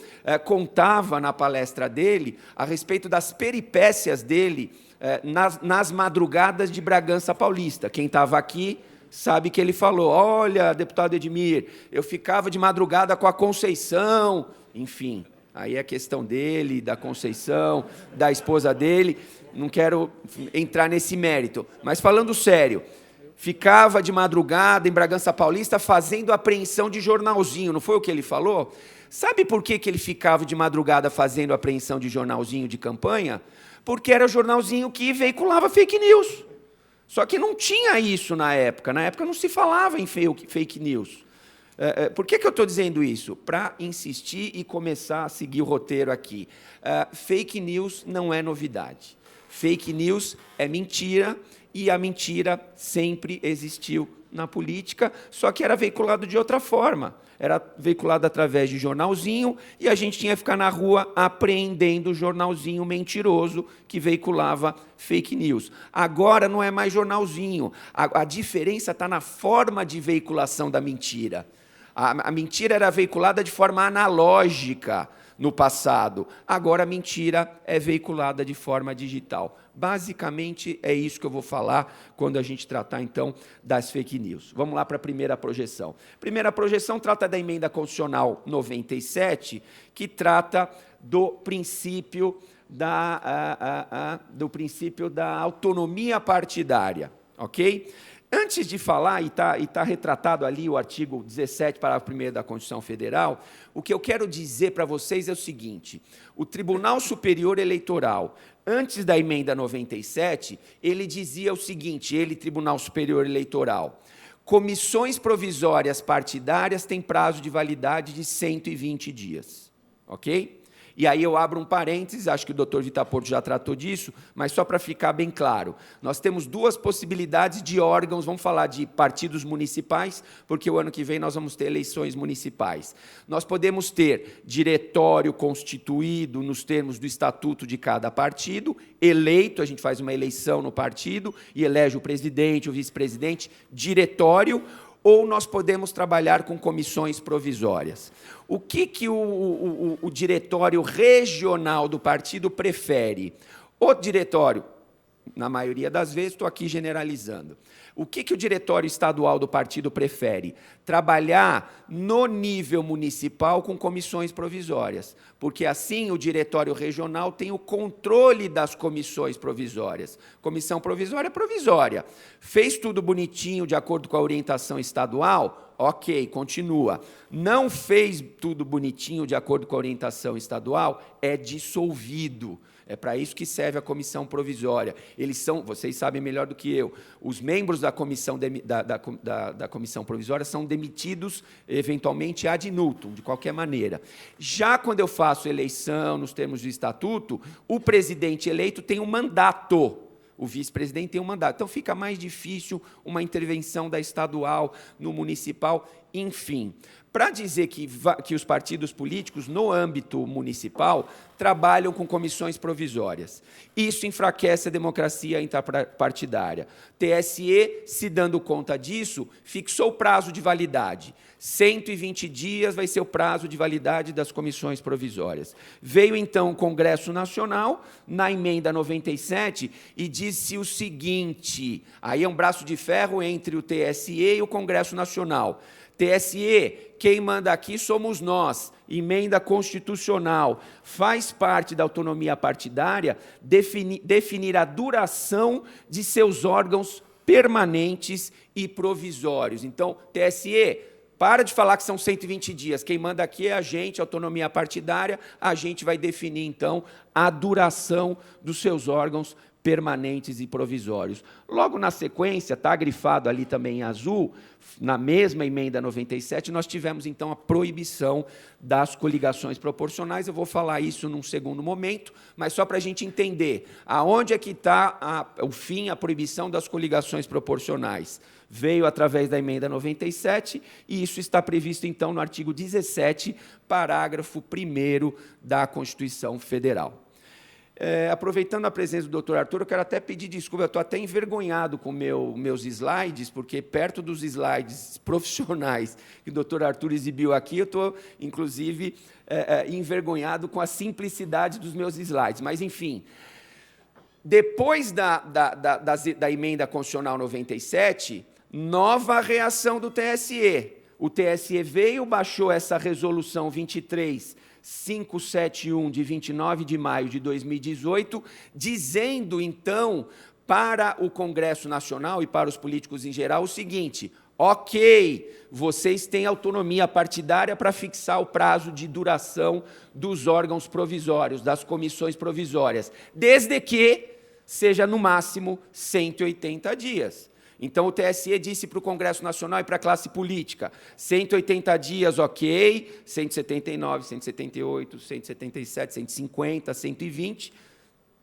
contava na palestra dele a respeito das peripécias dele nas madrugadas de Bragança Paulista. Quem estava aqui sabe que ele falou, olha, deputado Edmir, eu ficava de madrugada com a Conceição, enfim... Aí é a questão dele, da Conceição, da esposa dele, não quero entrar nesse mérito. Mas falando sério, ficava de madrugada em Bragança Paulista fazendo apreensão de jornalzinho, não foi o que ele falou? Sabe por que ele ficava de madrugada fazendo apreensão de jornalzinho de campanha? Porque era jornalzinho que veiculava fake news. Só que não tinha isso na época não se falava em fake news. Por que eu estou dizendo isso? Para insistir e começar a seguir o roteiro aqui. Fake news não é novidade. Fake news é mentira, e a mentira sempre existiu na política, só que era veiculado de outra forma. Era veiculado através de jornalzinho, e a gente tinha que ficar na rua apreendendo o jornalzinho mentiroso que veiculava fake news. Agora não é mais jornalzinho. A diferença está na forma de veiculação da mentira. A mentira era veiculada de forma analógica no passado. Agora a mentira é veiculada de forma digital. Basicamente, é isso que eu vou falar quando a gente tratar, então, das fake news. Vamos lá para a primeira projeção. A primeira projeção trata da Emenda Constitucional 97, que trata do princípio da autonomia partidária. Ok? Antes de falar, e está retratado ali o artigo 17, parágrafo 1º da Constituição Federal, o que eu quero dizer para vocês é o seguinte: o Tribunal Superior Eleitoral, antes da Emenda 97, ele dizia o seguinte, Tribunal Superior Eleitoral, comissões provisórias partidárias têm prazo de validade de 120 dias. Ok? E aí eu abro um parênteses, acho que o doutor Vitar Porto já tratou disso, mas só para ficar bem claro, nós temos 2 possibilidades de órgãos, vamos falar de partidos municipais, porque o ano que vem nós vamos ter eleições municipais. Nós podemos ter diretório constituído nos termos do estatuto de cada partido, eleito, a gente faz uma eleição no partido e elege o presidente, o vice-presidente, diretório, ou nós podemos trabalhar com comissões provisórias. O que o diretório regional do partido prefere? O diretório, na maioria das vezes, estou aqui generalizando. O que o diretório estadual do partido prefere? Trabalhar no nível municipal com comissões provisórias, porque assim o diretório regional tem o controle das comissões provisórias. Comissão provisória é provisória. Fez tudo bonitinho, de acordo com a orientação estadual? Ok, continua. Não fez tudo bonitinho, de acordo com a orientação estadual? É dissolvido. É para isso que serve a comissão provisória. Eles são, vocês sabem melhor do que eu, os membros da comissão, da comissão provisória são demitidos, eventualmente, ad nutum, de qualquer maneira. Já quando eu faço eleição, nos termos do estatuto, o presidente eleito tem um mandato. O vice-presidente tem um mandato. Então, fica mais difícil uma intervenção da estadual no municipal, enfim. Para dizer que os partidos políticos, no âmbito municipal, trabalham com comissões provisórias. Isso enfraquece a democracia interpartidária. TSE, se dando conta disso, fixou o prazo de validade. 120 dias vai ser o prazo de validade das comissões provisórias. Veio, então, o Congresso Nacional, na emenda 97, e disse o seguinte, aí é um braço de ferro entre o TSE e o Congresso Nacional. TSE, quem manda aqui somos nós, emenda constitucional, faz parte da autonomia partidária definir a duração de seus órgãos permanentes e provisórios. Então, TSE, para de falar que são 120 dias, quem manda aqui é a gente, autonomia partidária, a gente vai definir, então, a duração dos seus órgãos permanentes e provisórios. Logo na sequência, está grifado ali também em azul, na mesma emenda 97, nós tivemos, então, a proibição das coligações proporcionais. Eu vou falar isso num segundo momento, mas só para a gente entender aonde é que está o fim, a proibição das coligações proporcionais. Veio através da emenda 97, e isso está previsto, então, no artigo 17, parágrafo 1º da Constituição Federal. Aproveitando a presença do doutor Arthur, eu quero até pedir desculpa, eu estou até envergonhado com meus slides, porque perto dos slides profissionais que o doutor Arthur exibiu aqui, eu estou, inclusive, envergonhado com a simplicidade dos meus slides. Mas, enfim, depois da emenda constitucional 97, nova reação do TSE. O TSE veio, baixou essa resolução 23571, de 29 de maio de 2018, dizendo, então, para o Congresso Nacional e para os políticos em geral o seguinte: ok, vocês têm autonomia partidária para fixar o prazo de duração dos órgãos provisórios, das comissões provisórias, desde que seja, no máximo, 180 dias. Então, o TSE disse para o Congresso Nacional e para a classe política, 180 dias, ok, 179, 178, 177, 150, 120,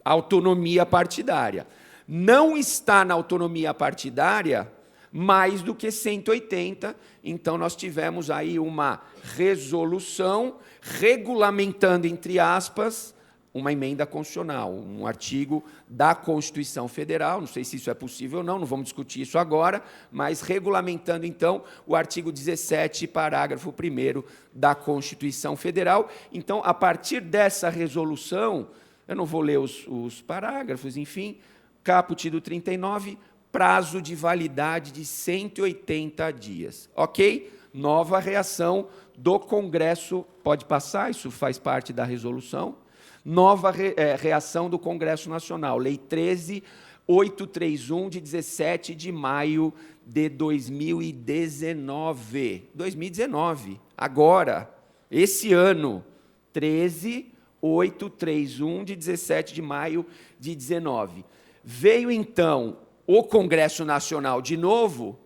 autonomia partidária. Não está na autonomia partidária mais do que 180, então nós tivemos aí uma resolução regulamentando, entre aspas, uma emenda constitucional, um artigo da Constituição Federal, não sei se isso é possível ou não, não vamos discutir isso agora, mas regulamentando, então, o artigo 17, parágrafo 1º da Constituição Federal. Então, a partir dessa resolução, eu não vou ler os parágrafos, enfim, caput do 39, prazo de validade de 180 dias. Ok? Nova reação do Congresso, pode passar, isso faz parte da resolução. Nova reação do Congresso Nacional, Lei 13.831, de 17 de maio de 2019. 2019, agora, esse ano, 13.831, de 17 de maio de 19. Veio, então, o Congresso Nacional de novo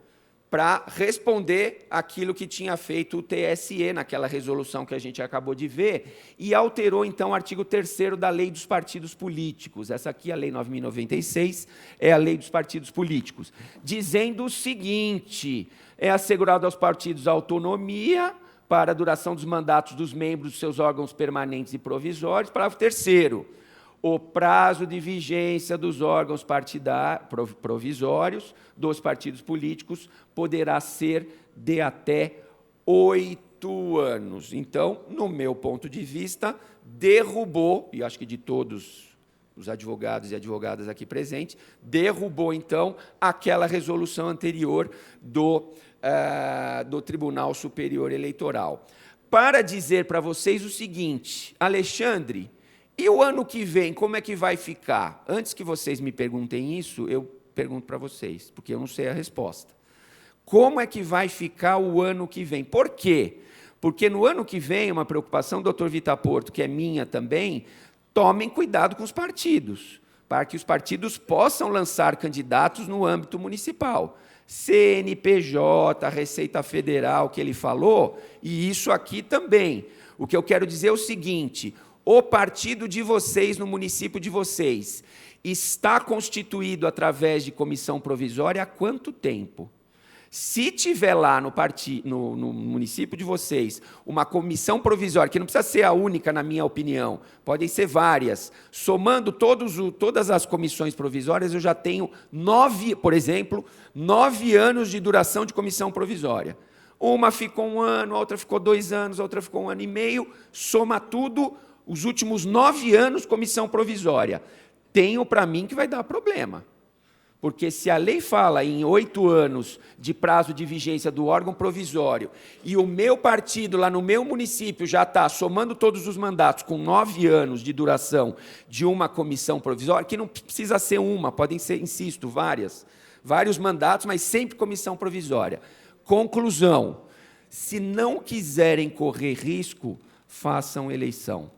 para responder aquilo que tinha feito o TSE naquela resolução que a gente acabou de ver, e alterou, então, o artigo 3º da Lei dos Partidos Políticos. Essa aqui, a Lei 9.096, é a Lei dos Partidos Políticos, dizendo o seguinte: é assegurado aos partidos a autonomia para a duração dos mandatos dos membros dos seus órgãos permanentes e provisórios. Parágrafo 3º. o prazo de vigência dos órgãos provisórios dos partidos políticos poderá ser de até 8 anos. Então, no meu ponto de vista, derrubou, e acho que de todos os advogados e advogadas aqui presentes, derrubou, então, aquela resolução anterior do Tribunal Superior Eleitoral. Para dizer para vocês o seguinte, Alexandre, e o ano que vem, como é que vai ficar? Antes que vocês me perguntem isso, eu pergunto para vocês, porque eu não sei a resposta. Como é que vai ficar o ano que vem? Por quê? Porque no ano que vem, uma preocupação do Dr. Vitor Porto, que é minha também, tomem cuidado com os partidos, para que os partidos possam lançar candidatos no âmbito municipal. CNPJ, Receita Federal, que ele falou, e isso aqui também. O que eu quero dizer é o seguinte, o partido de vocês, no município de vocês, está constituído através de comissão provisória há quanto tempo? Se tiver lá no município de vocês uma comissão provisória, que não precisa ser a única, na minha opinião, podem ser várias, somando todas as comissões provisórias, eu já tenho 9 anos de duração de comissão provisória. Uma ficou 1 ano, a outra ficou 2 anos, a outra ficou 1 ano e meio, soma tudo, os últimos 9 anos, comissão provisória. Tenho para mim que vai dar problema. Porque se a lei fala em 8 anos de prazo de vigência do órgão provisório e o meu partido lá no meu município já está somando todos os mandatos com 9 anos de duração de uma comissão provisória, que não precisa ser uma, podem ser, insisto, vários mandatos, mas sempre comissão provisória. Conclusão, se não quiserem correr risco, façam eleição.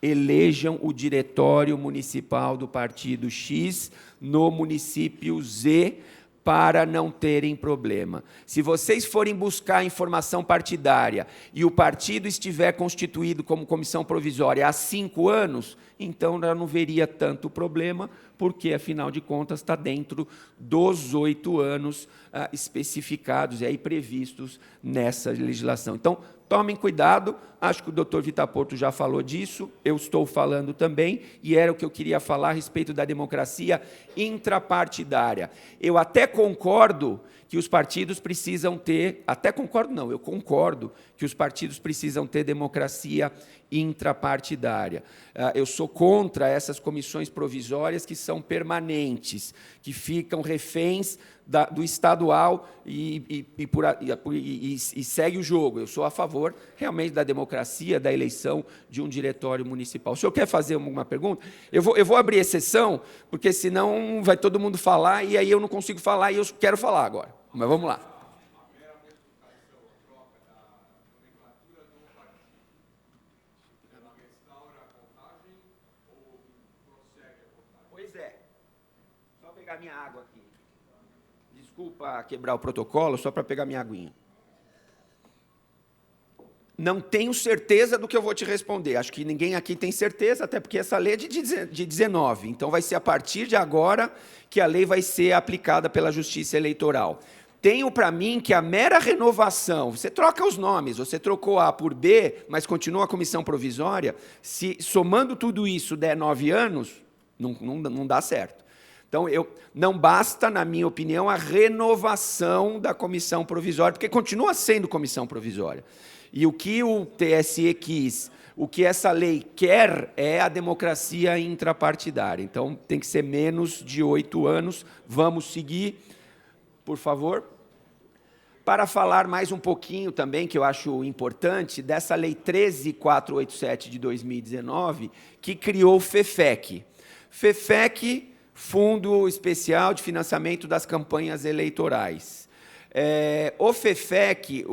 Elejam o diretório municipal do partido X no município Z para não terem problema. Se vocês forem buscar informação partidária e o partido estiver constituído como comissão provisória há 5 anos, então já não veria tanto problema, porque, afinal de contas, está dentro dos 8 anos especificados e aí previstos nessa legislação. Então, tomem cuidado, acho que o doutor Vitor Porto já falou disso, eu estou falando também, e era o que eu queria falar a respeito da democracia intrapartidária. Eu até concordo que os partidos precisam ter, eu concordo que os partidos precisam ter democracia intrapartidária. Eu sou contra essas comissões provisórias que são permanentes, que ficam reféns do estadual e segue o jogo. Eu sou a favor, realmente, da democracia, da eleição de um diretório municipal. O senhor quer fazer alguma pergunta? Eu vou abrir exceção, porque senão vai todo mundo falar, e aí eu não consigo falar, e eu quero falar agora. Mas vamos lá. Pois é. Só pegar minha água aqui. Desculpa quebrar o protocolo, só para pegar minha aguinha. Não tenho certeza do que eu vou te responder. Acho que ninguém aqui tem certeza, até porque essa lei é de 19. Então, vai ser a partir de agora que a lei vai ser aplicada pela Justiça Eleitoral. Tenho para mim que a mera renovação, você troca os nomes, você trocou A por B, mas continua a comissão provisória, se somando tudo isso der 9 anos, não dá certo. Então, não basta, na minha opinião, a renovação da comissão provisória, porque continua sendo comissão provisória. E o que o TSE quis, o que essa lei quer é a democracia intrapartidária. Então, tem que ser menos de 8 anos. Vamos seguir, por favor. Para falar mais um pouquinho também, que eu acho importante, dessa Lei 13.487 de 2019, que criou o FEFEC. FEFEC, Fundo Especial de Financiamento das Campanhas Eleitorais. O FEFEC,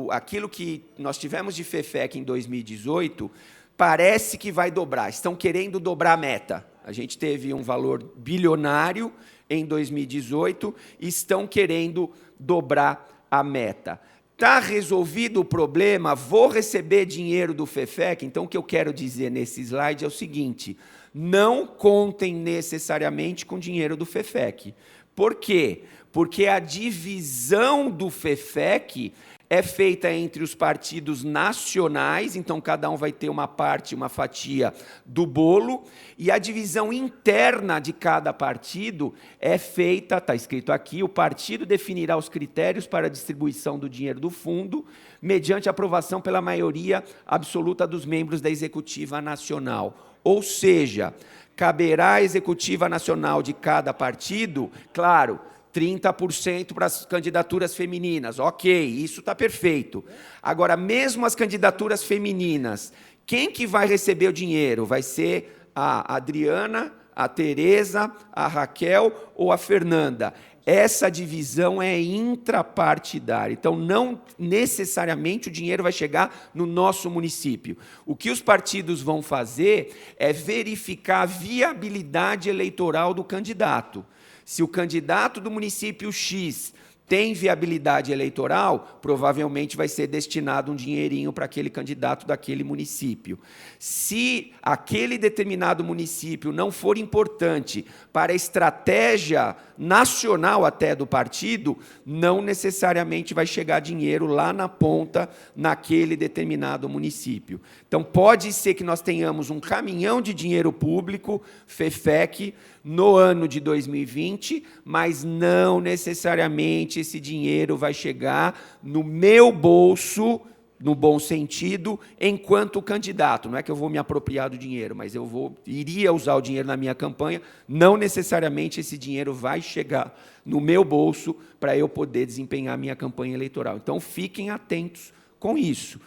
aquilo que nós tivemos de FEFEC em 2018, parece que vai dobrar, estão querendo dobrar a meta. A gente teve um valor bilionário em 2018 e estão querendo dobrar a meta. Está resolvido o problema, vou receber dinheiro do FEFEC, então o que eu quero dizer nesse slide é o seguinte, não contem necessariamente com dinheiro do FEFEC. Por quê? Porque a divisão do FEFEC é feita entre os partidos nacionais, então cada um vai ter uma parte, uma fatia do bolo, e a divisão interna de cada partido é feita, está escrito aqui, o partido definirá os critérios para a distribuição do dinheiro do fundo, mediante aprovação pela maioria absoluta dos membros da Executiva Nacional. Ou seja, caberá à Executiva Nacional de cada partido, claro, 30% para as candidaturas femininas. Ok, isso está perfeito. Agora, mesmo as candidaturas femininas, quem que vai receber o dinheiro? Vai ser a Adriana, a Tereza, a Raquel ou a Fernanda? Essa divisão é intrapartidária. Então, não necessariamente o dinheiro vai chegar no nosso município. O que os partidos vão fazer é verificar a viabilidade eleitoral do candidato. Se o candidato do município X tem viabilidade eleitoral, provavelmente vai ser destinado um dinheirinho para aquele candidato daquele município. Se aquele determinado município não for importante para a estratégia nacional até do partido, não necessariamente vai chegar dinheiro lá na ponta, naquele determinado município. Então, pode ser que nós tenhamos um caminhão de dinheiro público, FEFEC, no ano de 2020, mas não necessariamente esse dinheiro vai chegar no meu bolso, no bom sentido, enquanto candidato. Não é que eu vou me apropriar do dinheiro, mas eu iria usar o dinheiro na minha campanha, não necessariamente esse dinheiro vai chegar no meu bolso para eu poder desempenhar a minha campanha eleitoral. Então, fiquem atentos com isso.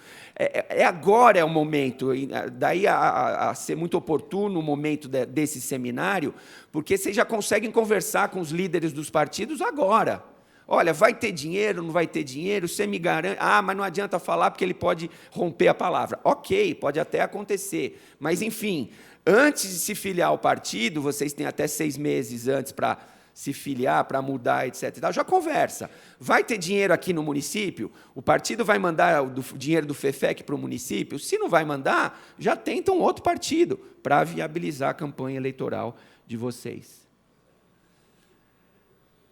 Agora é o momento, daí a ser muito oportuno o momento desse seminário, porque vocês já conseguem conversar com os líderes dos partidos agora. Olha, vai ter dinheiro, não vai ter dinheiro, você me garante... mas não adianta falar porque ele pode romper a palavra. Ok, pode até acontecer, mas, enfim, antes de se filiar ao partido, vocês têm até 6 meses antes para se filiar, para mudar, etc. Já conversa. Vai ter dinheiro aqui no município? O partido vai mandar o dinheiro do FEFEC para o município? Se não vai mandar, já tenta um outro partido para viabilizar a campanha eleitoral de vocês.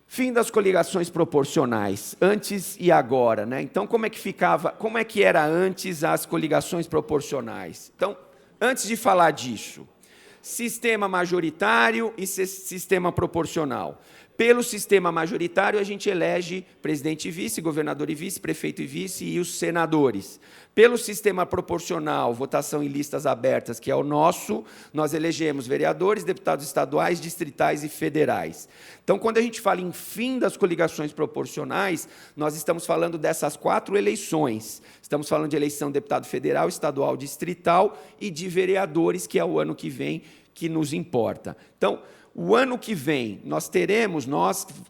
Fim das coligações proporcionais, antes e agora, né? Então, como é que era antes as coligações proporcionais? Então, antes de falar disso, sistema majoritário e sistema proporcional. Pelo sistema majoritário, a gente elege presidente e vice, governador e vice, prefeito e vice e os senadores. Pelo sistema proporcional, votação em listas abertas, que é o nosso, nós elegemos vereadores, deputados estaduais, distritais e federais. Então, quando a gente fala em fim das coligações proporcionais, nós estamos falando dessas 4 eleições. Estamos falando de eleição de deputado federal, estadual, distrital e de vereadores, que é o ano que vem, que nos importa. Então, o ano que vem, nós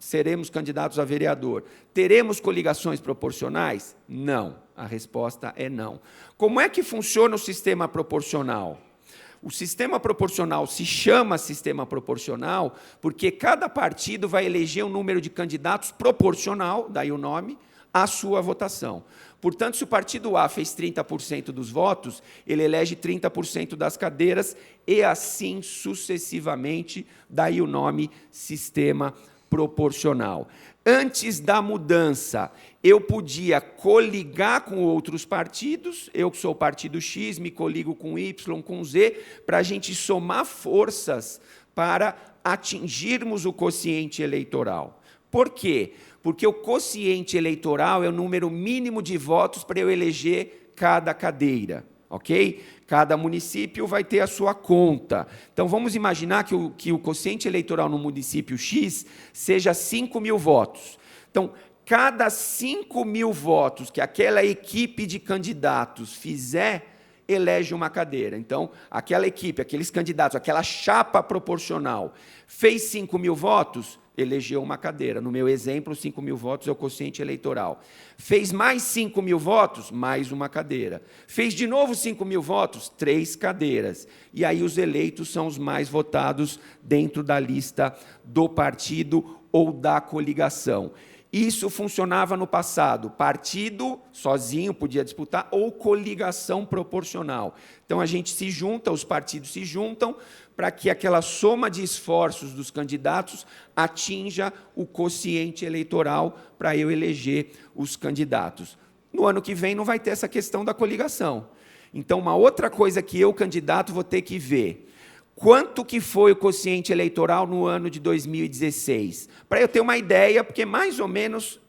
seremos candidatos a vereador. Teremos coligações proporcionais? Não. A resposta é não. Como é que funciona o sistema proporcional? O sistema proporcional se chama sistema proporcional porque cada partido vai eleger um número de candidatos proporcional, daí o nome, à sua votação. Portanto, se o partido A fez 30% dos votos, ele elege 30% das cadeiras e assim sucessivamente, daí o nome sistema proporcional. Antes da mudança, eu podia coligar com outros partidos, eu que sou o partido X, me coligo com Y, com Z, para a gente somar forças para atingirmos o quociente eleitoral. Por quê? Porque o quociente eleitoral é o número mínimo de votos para eu eleger cada cadeira, ok? Cada município vai ter a sua conta. Então, vamos imaginar que o quociente eleitoral no município X seja 5.000 votos. Então, cada 5.000 votos que aquela equipe de candidatos fizer, elege uma cadeira. Então, aquela equipe, aqueles candidatos, aquela chapa proporcional, fez 5.000 votos, elegeu uma cadeira. No meu exemplo, 5.000 votos é o quociente eleitoral. Fez mais 5.000 votos, mais uma cadeira. Fez de novo 5.000 votos, 3 cadeiras. E aí os eleitos são os mais votados dentro da lista do partido ou da coligação. Isso funcionava no passado. Partido sozinho podia disputar ou coligação proporcional. Então, a gente se junta, os partidos se juntam para que aquela soma de esforços dos candidatos atinja o quociente eleitoral para eu eleger os candidatos. no ano que vem não vai ter essa questão da coligação. Então, uma outra coisa que eu, candidato, vou ter que ver, quanto que foi o quociente eleitoral no ano de 2016? Para eu ter uma ideia, porque mais ou menos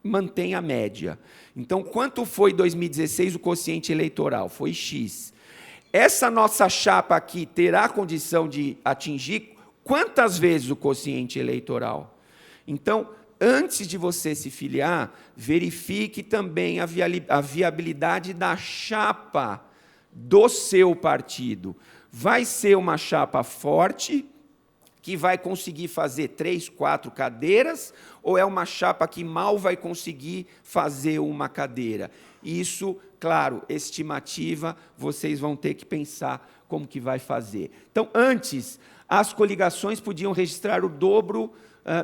mantém a média. Então, quanto foi em 2016 o quociente eleitoral? Foi X. Essa nossa chapa aqui terá condição de atingir quantas vezes o quociente eleitoral? Então, antes de você se filiar, verifique também a viabilidade da chapa do seu partido. Vai ser uma chapa forte, que vai conseguir fazer 3, 4 cadeiras, ou é uma chapa que mal vai conseguir fazer uma cadeira? Isso, claro, estimativa, vocês vão ter que pensar como que vai fazer. Então, antes, as coligações podiam registrar o dobro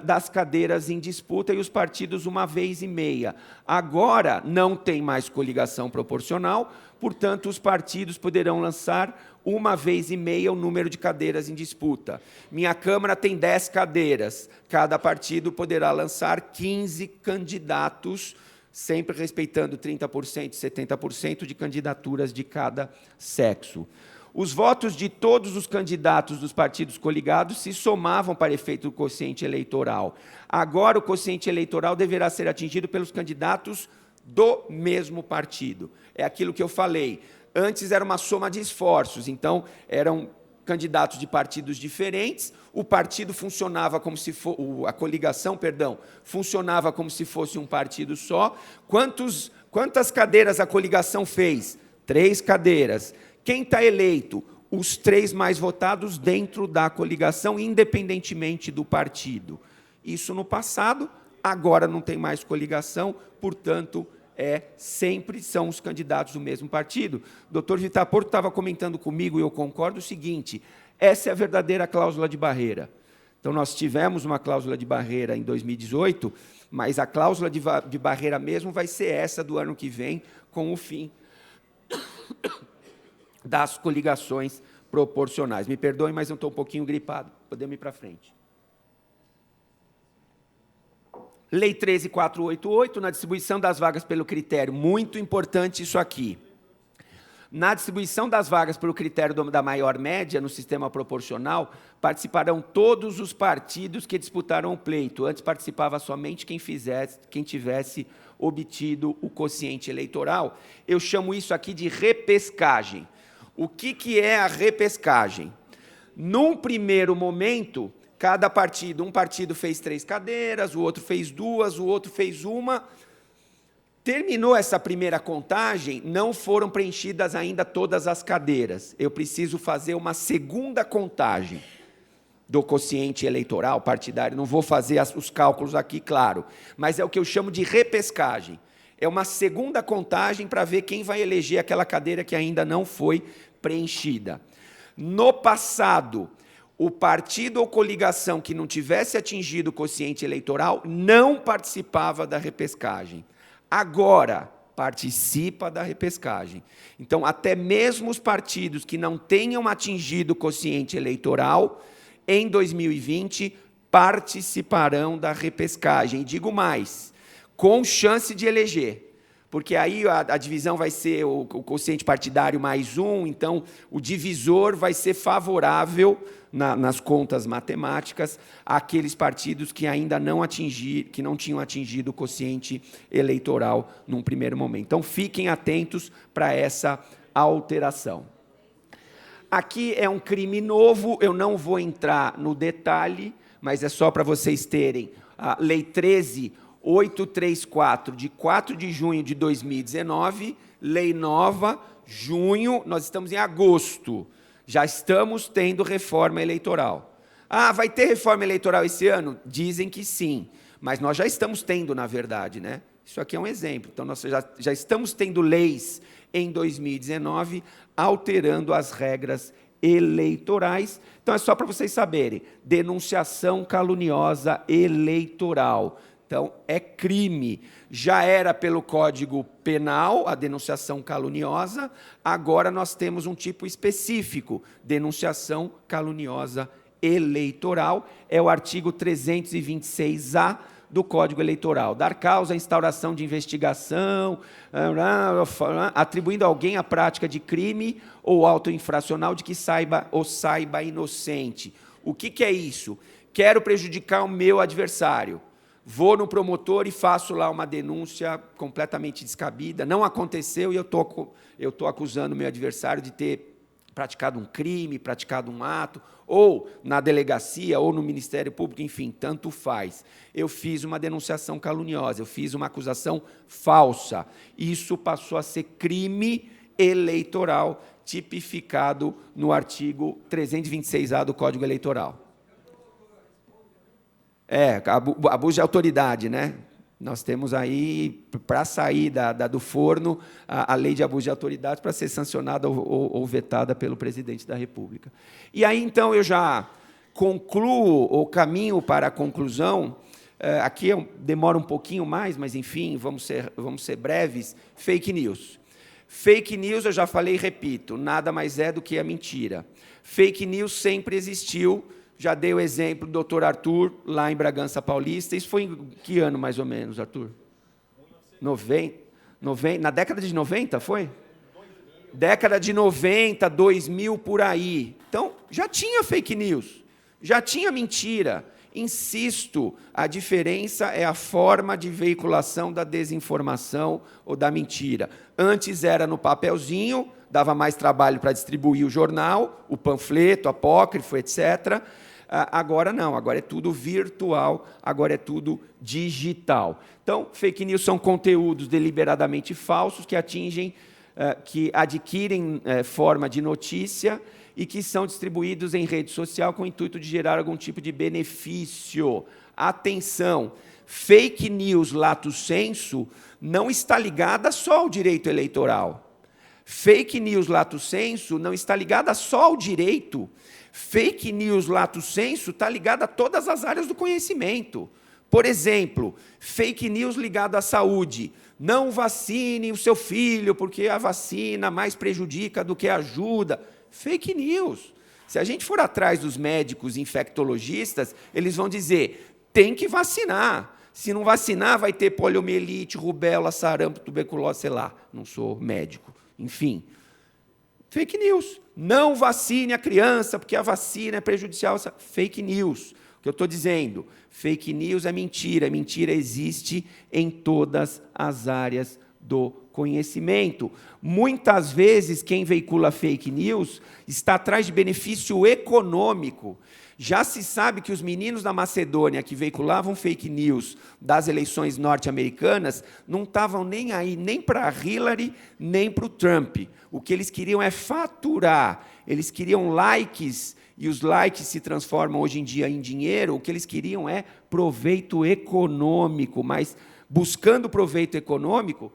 das cadeiras em disputa e os partidos uma vez e meia. Agora, não tem mais coligação proporcional, portanto, os partidos poderão lançar uma vez e meia o número de cadeiras em disputa. Minha Câmara tem 10 cadeiras. Cada partido poderá lançar 15 candidatos, sempre respeitando 30% e 70% de candidaturas de cada sexo. Os votos de todos os candidatos dos partidos coligados se somavam para efeito do quociente eleitoral. Agora, o quociente eleitoral deverá ser atingido pelos candidatos do mesmo partido. É aquilo que eu falei. Antes era uma soma de esforços, então eram candidatos de partidos diferentes, o partido funcionava como se fosse, a coligação, perdão, funcionava como se fosse um partido só. Quantas cadeiras a coligação fez? 3 cadeiras. Quem está eleito? Os 3 mais votados dentro da coligação, independentemente do partido. Isso no passado, agora não tem mais coligação, portanto, sempre são os candidatos do mesmo partido. O doutor Vitor Porto estava comentando comigo, e eu concordo, o seguinte, essa é a verdadeira cláusula de barreira. Então, nós tivemos uma cláusula de barreira em 2018, mas a cláusula de barreira mesmo vai ser essa do ano que vem, com o fim das coligações proporcionais. Me perdoem, mas eu estou um pouquinho gripado. Podemos ir para frente. Lei 13.488, na distribuição das vagas pelo critério, muito importante isso aqui. Na distribuição das vagas pelo critério da maior média, no sistema proporcional, participarão todos os partidos que disputaram o pleito. Antes participava somente quem tivesse obtido o quociente eleitoral. Eu chamo isso aqui de repescagem. O que é a repescagem? Num primeiro momento, cada partido, um partido fez 3 cadeiras, o outro fez 2, o outro fez 1. Terminou essa primeira contagem, não foram preenchidas ainda todas as cadeiras. Eu preciso fazer uma segunda contagem do quociente eleitoral partidário. Não vou fazer os cálculos aqui, claro, mas é o que eu chamo de repescagem. É uma segunda contagem para ver quem vai eleger aquela cadeira que ainda não foi preenchida. No passado, o partido ou coligação que não tivesse atingido o quociente eleitoral não participava da repescagem. Agora, participa da repescagem. Então, até mesmo os partidos que não tenham atingido o quociente eleitoral, em 2020, participarão da repescagem. Digo mais, com chance de eleger. Porque aí a divisão vai ser o quociente partidário mais 1, então o divisor vai ser favorável nas contas matemáticas àqueles partidos que ainda não tinham atingido o quociente eleitoral num primeiro momento. Então, fiquem atentos para essa alteração. Aqui é um crime novo, eu não vou entrar no detalhe, mas é só para vocês terem a Lei 13.834, de 4 de junho de 2019, lei nova, junho, nós estamos em agosto, já estamos tendo reforma eleitoral. Ah, vai ter reforma eleitoral esse ano? Dizem que sim, mas nós já estamos tendo, na verdade, né? Isso aqui é um exemplo. Então, nós já estamos tendo leis em 2019, alterando as regras eleitorais. Então, é só para vocês saberem, denunciação caluniosa eleitoral. Então, é crime. Já era pelo Código Penal, a denunciação caluniosa, agora nós temos um tipo específico, denunciação caluniosa eleitoral, é o artigo 326-A do Código Eleitoral. Dar causa à instauração de investigação, atribuindo a alguém a prática de crime ou auto infracional de que saiba ou saiba inocente. O que é isso? Quero prejudicar o meu adversário. Vou no promotor e faço lá uma denúncia completamente descabida. Não aconteceu e eu estou acusando o meu adversário de ter praticado um crime, praticado um ato, ou na delegacia, ou no Ministério Público, enfim, tanto faz. Eu fiz uma denunciação caluniosa, eu fiz uma acusação falsa. Isso passou a ser crime eleitoral, tipificado no artigo 326-A do Código Eleitoral. Abuso de autoridade, né? Nós temos aí, para sair do forno, a lei de abuso de autoridade para ser sancionada ou vetada pelo presidente da República. E aí, então, eu já concluo, ou caminho para a conclusão. Aqui eu demoro um pouquinho mais, mas, enfim, vamos ser breves. Fake news. Fake news, eu já falei e repito, nada mais é do que a mentira. Fake news sempre existiu. Já dei o exemplo do doutor Arthur, lá em Bragança Paulista. Isso foi em que ano, mais ou menos, Arthur? 90, na década de 90, foi? Década de 90, 2000, por aí. Então, já tinha fake news, já tinha mentira. Insisto, a diferença é a forma de veiculação da desinformação ou da mentira. Antes era no papelzinho, dava mais trabalho para distribuir o jornal, o panfleto, apócrifo, etc., agora não, agora é tudo virtual, agora é tudo digital. Então, fake news são conteúdos deliberadamente falsos que adquirem forma de notícia e que são distribuídos em rede social com o intuito de gerar algum tipo de benefício. Atenção, fake news lato sensu não está ligada só ao direito eleitoral. Fake news lato sensu não está ligada só ao direito. Fake news lato sensu está ligada a todas as áreas do conhecimento. Por exemplo, fake news ligado à saúde. Não vacine o seu filho, porque a vacina mais prejudica do que ajuda. Fake news. Se a gente for atrás dos médicos infectologistas, eles vão dizer, tem que vacinar. Se não vacinar, vai ter poliomielite, rubéola, sarampo, tuberculose, sei lá. Não sou médico. Enfim, fake news. Não vacine a criança, porque a vacina é prejudicial. Fake news. O que eu estou dizendo? Fake news é mentira. Mentira existe em todas as áreas do conhecimento. Muitas vezes, quem veicula fake news está atrás de benefício econômico. Já se sabe que os meninos da Macedônia que veiculavam fake news das eleições norte-americanas não estavam nem aí, nem para a Hillary, nem para o Trump. O que eles queriam é faturar. Eles queriam likes, e os likes se transformam hoje em dia em dinheiro. O que eles queriam é proveito econômico, mas buscando proveito econômico,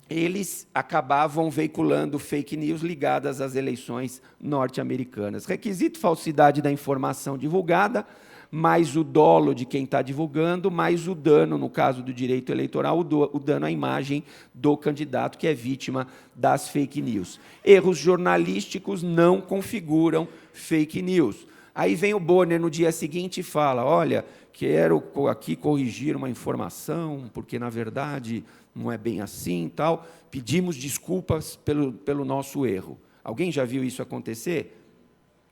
eles acabavam veiculando fake news ligadas às eleições norte-americanas. Requisito falsidade da informação divulgada, mais o dolo de quem está divulgando, mais o dano, no caso do direito eleitoral, o dano à imagem do candidato que é vítima das fake news. Erros jornalísticos não configuram fake news. Aí vem o Bonner no dia seguinte e fala, olha, quero aqui corrigir uma informação, porque, na verdade, não é bem assim, tal. Pedimos desculpas pelo nosso erro. Alguém já viu isso acontecer?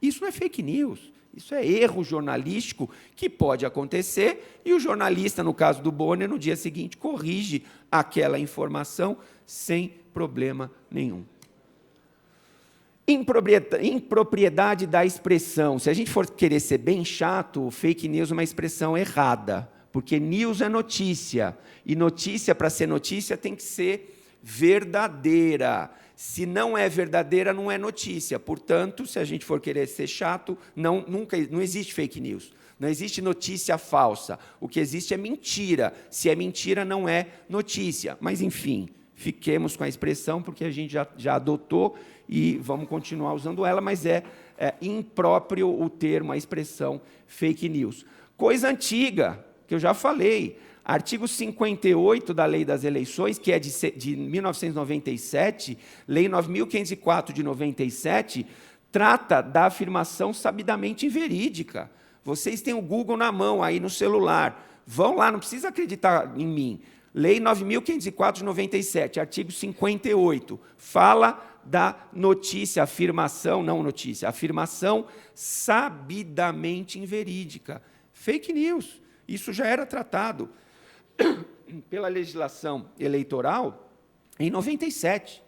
Isso não é fake news, isso é erro jornalístico que pode acontecer, e o jornalista, no caso do Bonner, no dia seguinte, corrige aquela informação sem problema nenhum. Impropriedade da expressão. Se a gente for querer ser bem chato, fake news é uma expressão errada, porque news é notícia, e notícia, para ser notícia, tem que ser verdadeira. Se não é verdadeira, não é notícia. Portanto, se a gente for querer ser chato, não existe fake news. Não existe notícia falsa. O que existe é mentira. Se é mentira, não é notícia. Mas, enfim, fiquemos com a expressão, porque a gente já adotou e vamos continuar usando ela, mas é impróprio o termo, a expressão fake news. Coisa antiga, que eu já falei, artigo 58 da Lei das Eleições, que é de 1997, Lei 9.504 de 97, trata da afirmação sabidamente inverídica. Vocês têm o Google na mão, aí no celular. Vão lá, não precisa acreditar em mim. Lei 9.504 de 97, artigo 58, fala da notícia, afirmação, não notícia, afirmação sabidamente inverídica. Fake news. Isso já era tratado pela legislação eleitoral em 97.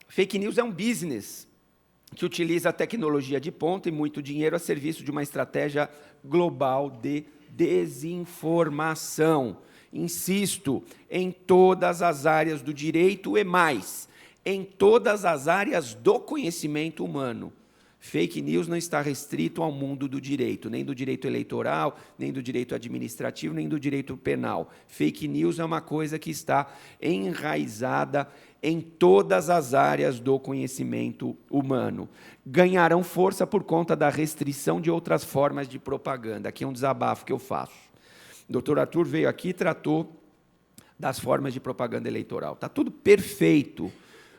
Fake news é um business que utiliza a tecnologia de ponta e muito dinheiro a serviço de uma estratégia global de desinformação. Insisto, em todas as áreas do direito e mais, em todas as áreas do conhecimento humano. Fake news não está restrito ao mundo do direito, nem do direito eleitoral, nem do direito administrativo, nem do direito penal. Fake news é uma coisa que está enraizada em todas as áreas do conhecimento humano. Ganharão força por conta da restrição de outras formas de propaganda. Aqui é um desabafo que eu faço. O doutor Arthur veio aqui e tratou das formas de propaganda eleitoral. Está tudo perfeito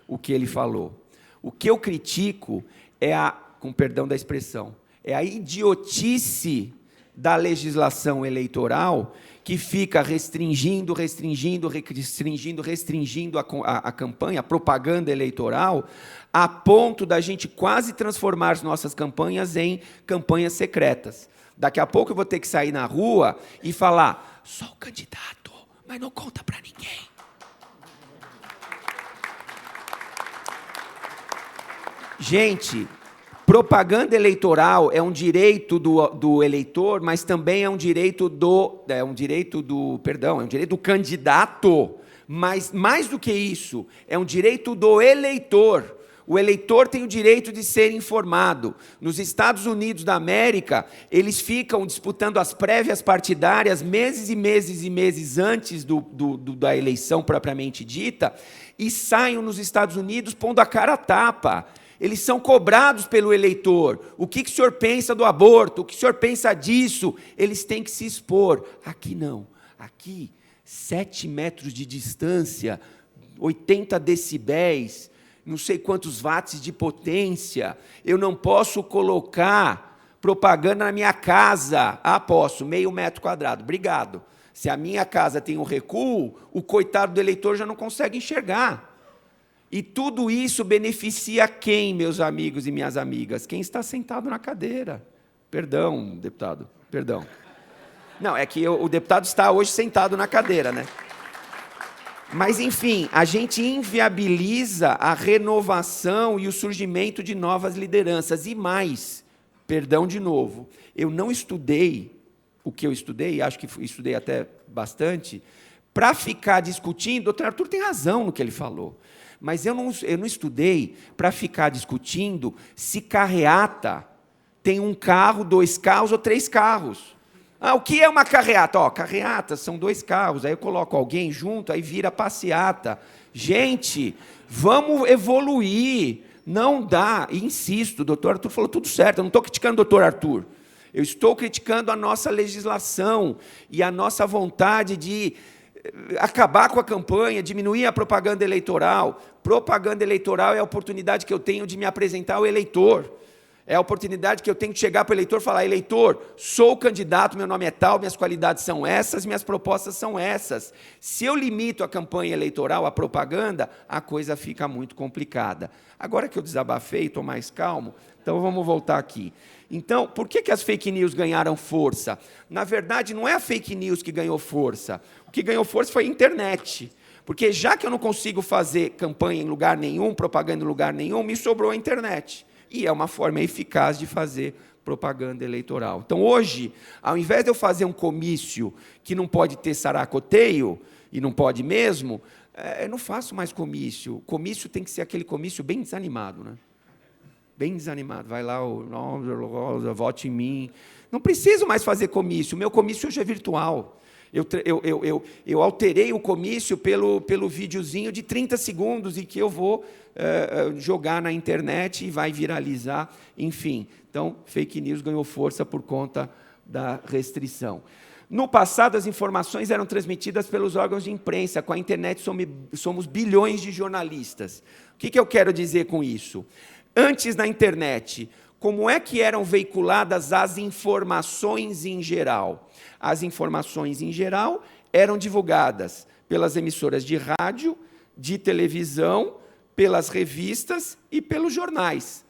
o que ele falou. O que eu critico é com perdão da expressão, é a idiotice da legislação eleitoral que fica restringindo a campanha, a propaganda eleitoral, a ponto da gente quase transformar as nossas campanhas em campanhas secretas. Daqui a pouco eu vou ter que sair na rua e falar, sou o candidato, mas não conta para ninguém. Gente, propaganda eleitoral é um direito do eleitor, mas também é um direito do candidato. Mas, mais do que isso, é um direito do eleitor. O eleitor tem o direito de ser informado. Nos Estados Unidos da América, eles ficam disputando as prévias partidárias meses e meses e meses antes da eleição propriamente dita, e saem nos Estados Unidos pondo a cara a tapa. Eles são cobrados pelo eleitor. O que o senhor pensa do aborto? O que o senhor pensa disso? Eles têm que se expor. Aqui não. Aqui, 7 metros de distância, 80 decibéis, não sei quantos watts de potência. Eu não posso colocar propaganda na minha casa. Ah, posso, meio metro quadrado. Obrigado. Se a minha casa tem um recuo, o coitado do eleitor já não consegue enxergar. E tudo isso beneficia quem, meus amigos e minhas amigas? Quem está sentado na cadeira. Perdão, deputado, perdão. Não, é que o deputado está hoje sentado na cadeira, né? Mas, enfim, a gente inviabiliza a renovação e o surgimento de novas lideranças. E mais, perdão de novo, eu não estudei o que eu estudei, acho que estudei até bastante, para ficar discutindo. O doutor Arthur tem razão no que ele falou. Mas eu não estudei para ficar discutindo se carreata tem 1 carro, 2 carros ou 3 carros. Ah, o que é uma carreata? Carreata são 2 carros, aí eu coloco alguém junto, aí vira passeata. Gente, vamos evoluir. Não dá, e insisto, o doutor Arthur falou tudo certo, eu não estou criticando o doutor Arthur. Eu estou criticando a nossa legislação e a nossa vontade de acabar com a campanha, diminuir a propaganda eleitoral. Propaganda eleitoral é a oportunidade que eu tenho de me apresentar ao eleitor. É a oportunidade que eu tenho de chegar para o eleitor e falar, eleitor, sou candidato, meu nome é tal, minhas qualidades são essas, minhas propostas são essas. Se eu limito a campanha eleitoral, a propaganda, a coisa fica muito complicada. Agora que eu desabafei, estou mais calmo, então vamos voltar aqui. Então, por que as fake news ganharam força? Na verdade, não é a fake news que ganhou força. O que ganhou força foi a internet. Porque já que eu não consigo fazer campanha em lugar nenhum, propaganda em lugar nenhum, me sobrou a internet. E é uma forma eficaz de fazer propaganda eleitoral. Então, hoje, ao invés de eu fazer um comício que não pode ter saracoteio, e não pode mesmo, eu não faço mais comício. Comício tem que ser aquele comício bem desanimado, né? Bem desanimado. Vai lá, vote em mim. Não preciso mais fazer comício. O meu comício hoje é virtual. Eu alterei o comício pelo videozinho de 30 segundos e que eu vou jogar na internet e vai viralizar, enfim. Então, fake news ganhou força por conta da restrição. No passado, as informações eram transmitidas pelos órgãos de imprensa. Com a internet, somos bilhões de jornalistas. O que eu quero dizer com isso? Antes da internet, como é que eram veiculadas as informações em geral? As informações em geral eram divulgadas pelas emissoras de rádio, de televisão, pelas revistas e pelos jornais.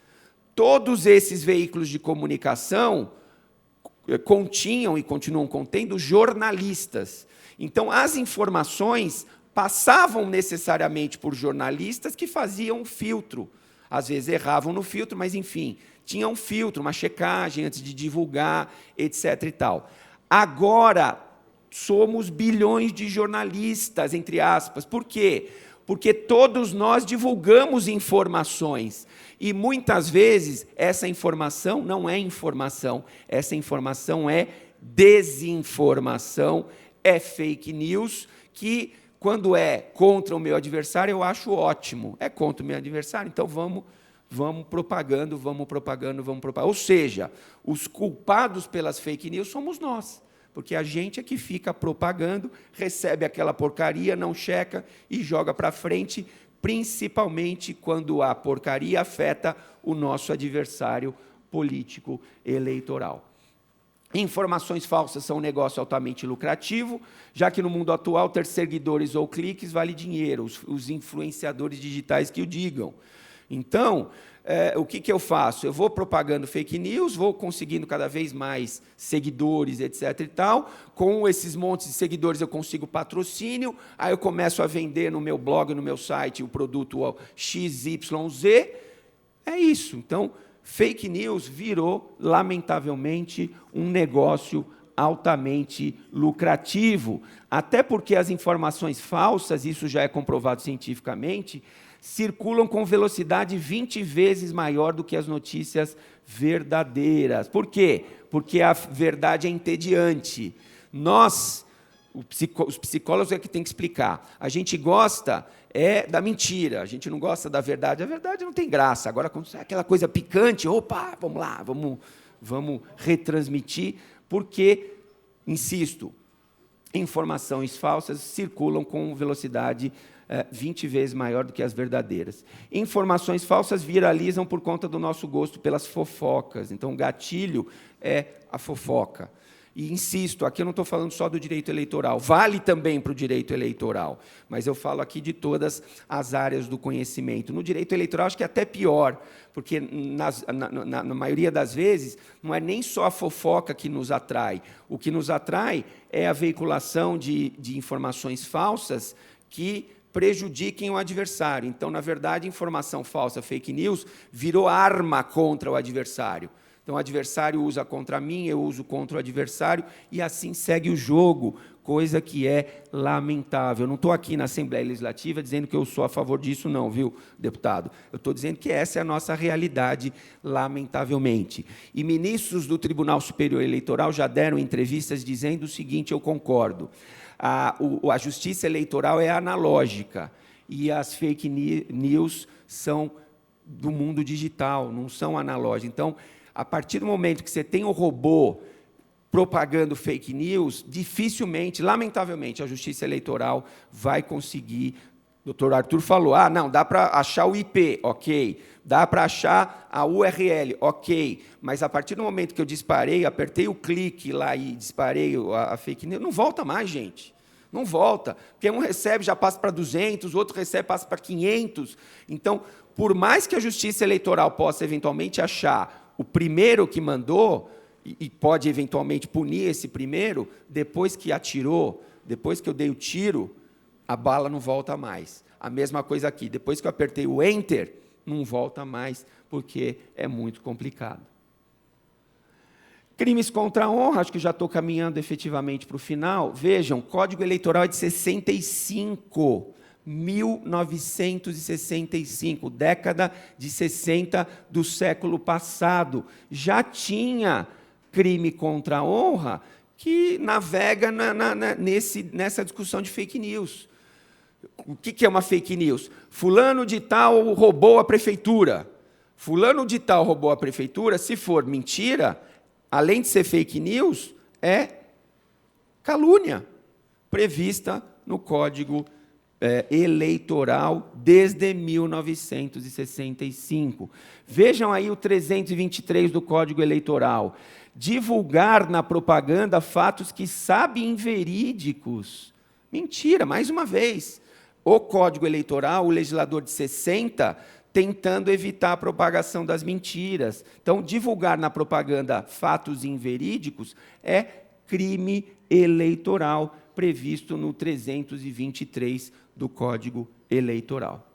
Todos esses veículos de comunicação continham e continuam contendo jornalistas. Então, as informações passavam necessariamente por jornalistas que faziam um filtro. Às vezes erravam no filtro, mas, enfim, tinha um filtro, uma checagem antes de divulgar, etc. e tal. Agora, somos bilhões de jornalistas, entre aspas. Por quê? Porque todos nós divulgamos informações. E, muitas vezes, essa informação não é informação. Essa informação é desinformação, é fake news, que, quando é contra o meu adversário, eu acho ótimo. É contra o meu adversário, então vamos propagando. Ou seja, os culpados pelas fake news somos nós, porque a gente é que fica propagando, recebe aquela porcaria, não checa e joga para frente, principalmente quando a porcaria afeta o nosso adversário político eleitoral. Informações falsas são um negócio altamente lucrativo, já que no mundo atual ter seguidores ou cliques vale dinheiro, os influenciadores digitais que o digam. Então, o que eu faço? Eu vou propagando fake news, vou conseguindo cada vez mais seguidores, etc. e tal. Com esses montes de seguidores eu consigo patrocínio, aí eu começo a vender no meu blog, no meu site, o produto XYZ. É isso. Então, fake news virou, lamentavelmente, um negócio altamente lucrativo. Até porque as informações falsas, isso já é comprovado cientificamente, circulam com velocidade 20 vezes maior do que as notícias verdadeiras. Por quê? Porque a verdade é entediante. Nós, os psicólogos é que tem que explicar. A gente gosta da mentira, a gente não gosta da verdade. A verdade não tem graça. Agora, quando é aquela coisa picante, opa, vamos lá, vamos retransmitir, porque, insisto, informações falsas circulam com velocidade 20 vezes maior do que as verdadeiras. Informações falsas viralizam por conta do nosso gosto pelas fofocas. Então, o gatilho é a fofoca. E, insisto, aqui eu não estou falando só do direito eleitoral, vale também para o direito eleitoral, mas eu falo aqui de todas as áreas do conhecimento. No direito eleitoral, acho que é até pior, porque, na maioria das vezes, não é nem só a fofoca que nos atrai. O que nos atrai é a veiculação de informações falsas que prejudiquem o adversário. Então, na verdade, informação falsa, fake news, virou arma contra o adversário. Então, o adversário usa contra mim, eu uso contra o adversário, e assim segue o jogo, coisa que é lamentável. Eu não estou aqui na Assembleia Legislativa dizendo que eu sou a favor disso, não, viu, deputado? Eu estou dizendo que essa é a nossa realidade, lamentavelmente. E ministros do Tribunal Superior Eleitoral já deram entrevistas dizendo o seguinte, eu concordo. A justiça eleitoral é analógica, e as fake news são do mundo digital, não são analógicas. Então, a partir do momento que você tem o robô propagando fake news, dificilmente, lamentavelmente, a Justiça Eleitoral vai conseguir. O doutor Arthur falou, não, dá para achar o IP, ok. Dá para achar a URL, ok. Mas, a partir do momento que eu disparei, apertei o clique lá e disparei a fake news, não volta mais, gente. Não volta. Porque um recebe, já passa para 200, o outro recebe, passa para 500. Então, por mais que a Justiça Eleitoral possa, eventualmente, achar o primeiro que mandou, e pode, eventualmente, punir esse primeiro, depois que atirou, depois que eu dei o tiro, a bala não volta mais. A mesma coisa aqui. Depois que eu apertei o Enter, não volta mais, porque é muito complicado. Crimes contra a honra, acho que já estou caminhando efetivamente para o final. Vejam, Código Eleitoral é de 65. 1965, década de 60 do século passado. Já tinha crime contra a honra que navega nessa discussão de fake news. O que é uma fake news? Fulano de tal roubou a prefeitura. Fulano de tal roubou a prefeitura, se for mentira, além de ser fake news, é calúnia, prevista no Código eleitoral desde 1965. Vejam aí o 323 do Código Eleitoral. Divulgar na propaganda fatos que sabem verídicos. Mentira, mais uma vez. O Código Eleitoral, o legislador de 60, tentando evitar a propagação das mentiras. Então, divulgar na propaganda fatos inverídicos é crime eleitoral, previsto no 323 do Código Eleitoral.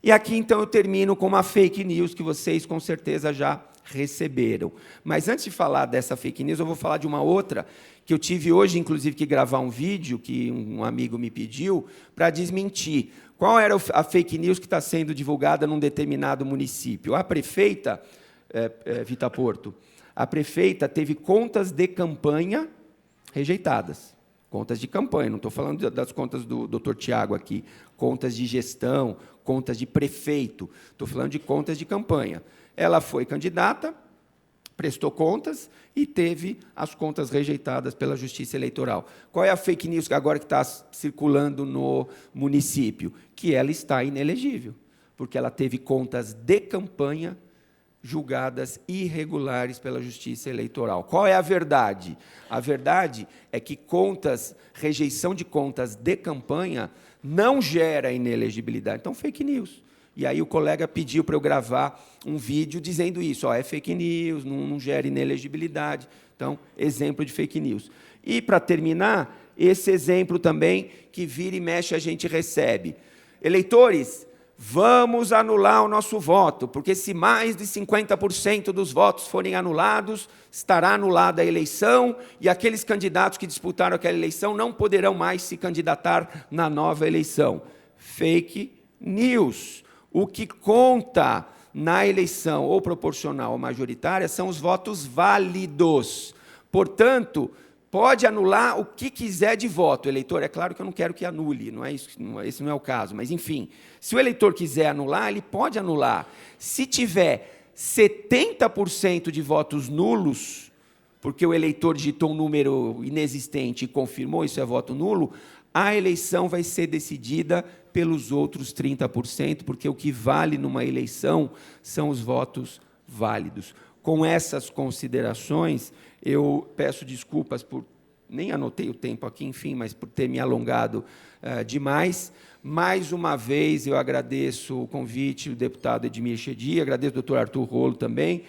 E aqui, então, eu termino com uma fake news que vocês, com certeza, já receberam. Mas, antes de falar dessa fake news, eu vou falar de uma outra, que eu tive hoje, inclusive, que gravar um vídeo, que um amigo me pediu, para desmentir. Qual era a fake news que está sendo divulgada num determinado município? A prefeita, Vita Porto, a prefeita teve contas de campanha rejeitadas. Contas de campanha, não estou falando das contas do doutor Tiago aqui, contas de gestão, contas de prefeito, estou falando de contas de campanha. Ela foi candidata, prestou contas e teve as contas rejeitadas pela Justiça Eleitoral. Qual é a fake news agora que está circulando no município? Que ela está inelegível, porque ela teve contas de campanha julgadas irregulares pela Justiça Eleitoral. Qual é a verdade? A verdade é que rejeição de contas de campanha não gera inelegibilidade. Então, fake news. E aí o colega pediu para eu gravar um vídeo dizendo isso, é fake news, não gera inelegibilidade. Então, exemplo de fake news. E, para terminar, esse exemplo também que vira e mexe a gente recebe. Eleitores, vamos anular o nosso voto, porque se mais de 50% dos votos forem anulados, estará anulada a eleição e aqueles candidatos que disputaram aquela eleição não poderão mais se candidatar na nova eleição. Fake news. O que conta na eleição ou proporcional ou majoritária são os votos válidos. Portanto, pode anular o que quiser de voto. O eleitor, é claro que eu não quero que anule, não é isso, esse não é o caso, mas, enfim, se o eleitor quiser anular, ele pode anular. Se tiver 70% de votos nulos, porque o eleitor digitou um número inexistente e confirmou, isso é voto nulo, a eleição vai ser decidida pelos outros 30%, porque o que vale numa eleição são os votos válidos. Com essas considerações, eu peço desculpas por, nem anotei o tempo aqui, enfim, mas por ter me alongado demais. Mais uma vez, eu agradeço o convite do deputado Edmir Chedi, agradeço ao doutor Arthur Rolo também,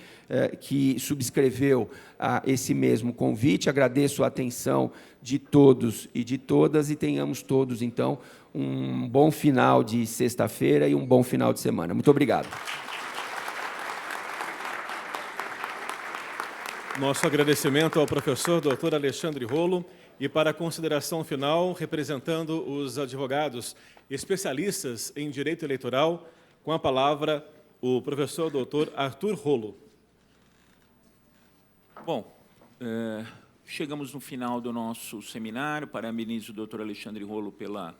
que subscreveu esse mesmo convite, agradeço a atenção de todos e de todas, e tenhamos todos, então, um bom final de sexta-feira e um bom final de semana. Muito obrigado. Nosso agradecimento ao professor doutor Alexandre Rolo e, para a consideração final, representando os advogados especialistas em direito eleitoral, com a palavra o professor doutor Arthur Rolo. Bom, chegamos no final do nosso seminário. Parabenizo o doutor Alexandre Rolo pela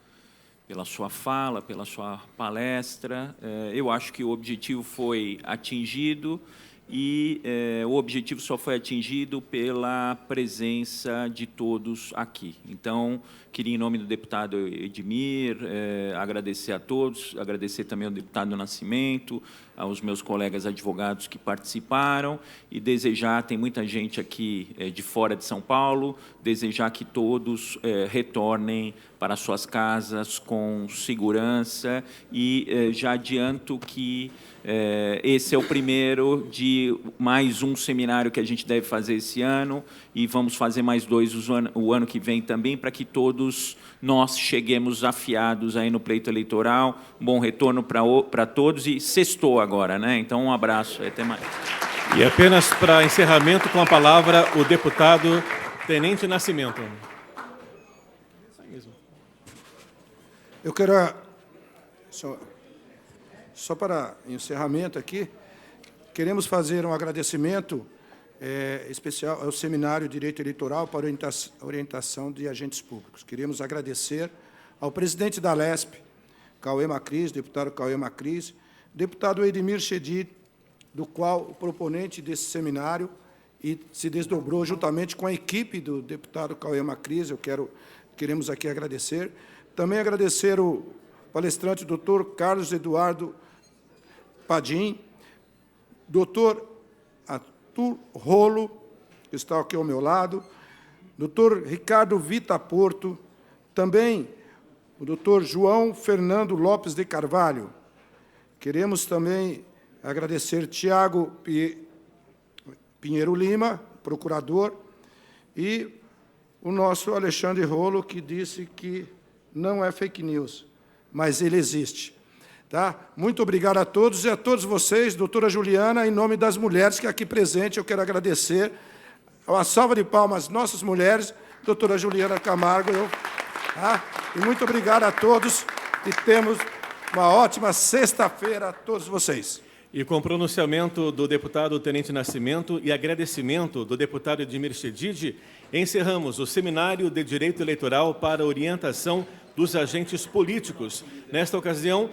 sua fala, pela sua palestra. Eu acho que o objetivo foi atingido e o objetivo só foi atingido pela presença de todos aqui. Então, queria, em nome do deputado Edmir, agradecer a todos, agradecer também ao deputado Nascimento, aos meus colegas advogados que participaram e desejar, tem muita gente aqui de fora de São Paulo, desejar que todos retornem para suas casas com segurança e já adianto que esse é o primeiro de mais um seminário que a gente deve fazer esse ano e vamos fazer mais dois o ano que vem também, para que todos nós cheguemos afiados aí no pleito eleitoral. Bom retorno para todos e sextou agora, né? Então, um abraço e até mais. E apenas para encerramento, com a palavra, o deputado Tenente Nascimento. Eu quero, só para encerramento aqui, queremos fazer um agradecimento especial ao Seminário de Direito Eleitoral para orientação de agentes públicos. Queremos agradecer ao presidente da LESP, Cauê Macris, deputado Cauê Macris, deputado Edmir Chedi, do qual o proponente desse seminário e se desdobrou juntamente com a equipe do deputado Cauê Macris. Queremos aqui agradecer Também agradecer o palestrante Dr. Carlos Eduardo Padim, Dr. Arthur Rolo, que está aqui ao meu lado, Dr. Ricardo Vita Porto, também o Dr. João Fernando Lopes de Carvalho. Queremos também agradecer Tiago Pinheiro Lima, procurador, e o nosso Alexandre Rolo, que disse que não é fake news, mas ele existe. Tá? Muito obrigado a todos e a todos vocês. Doutora Juliana, em nome das mulheres que aqui presentes, eu quero agradecer. Uma salva de palmas, nossas mulheres, doutora Juliana Camargo. Tá? E muito obrigado a todos e temos uma ótima sexta-feira a todos vocês. E com pronunciamento do deputado Tenente Nascimento e agradecimento do deputado Edmir Chedid, encerramos o Seminário de Direito Eleitoral para orientação dos agentes políticos. Nesta ocasião,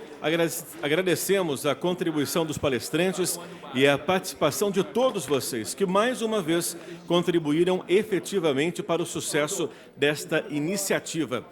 agradecemos a contribuição dos palestrantes e a participação de todos vocês, que mais uma vez contribuíram efetivamente para o sucesso desta iniciativa.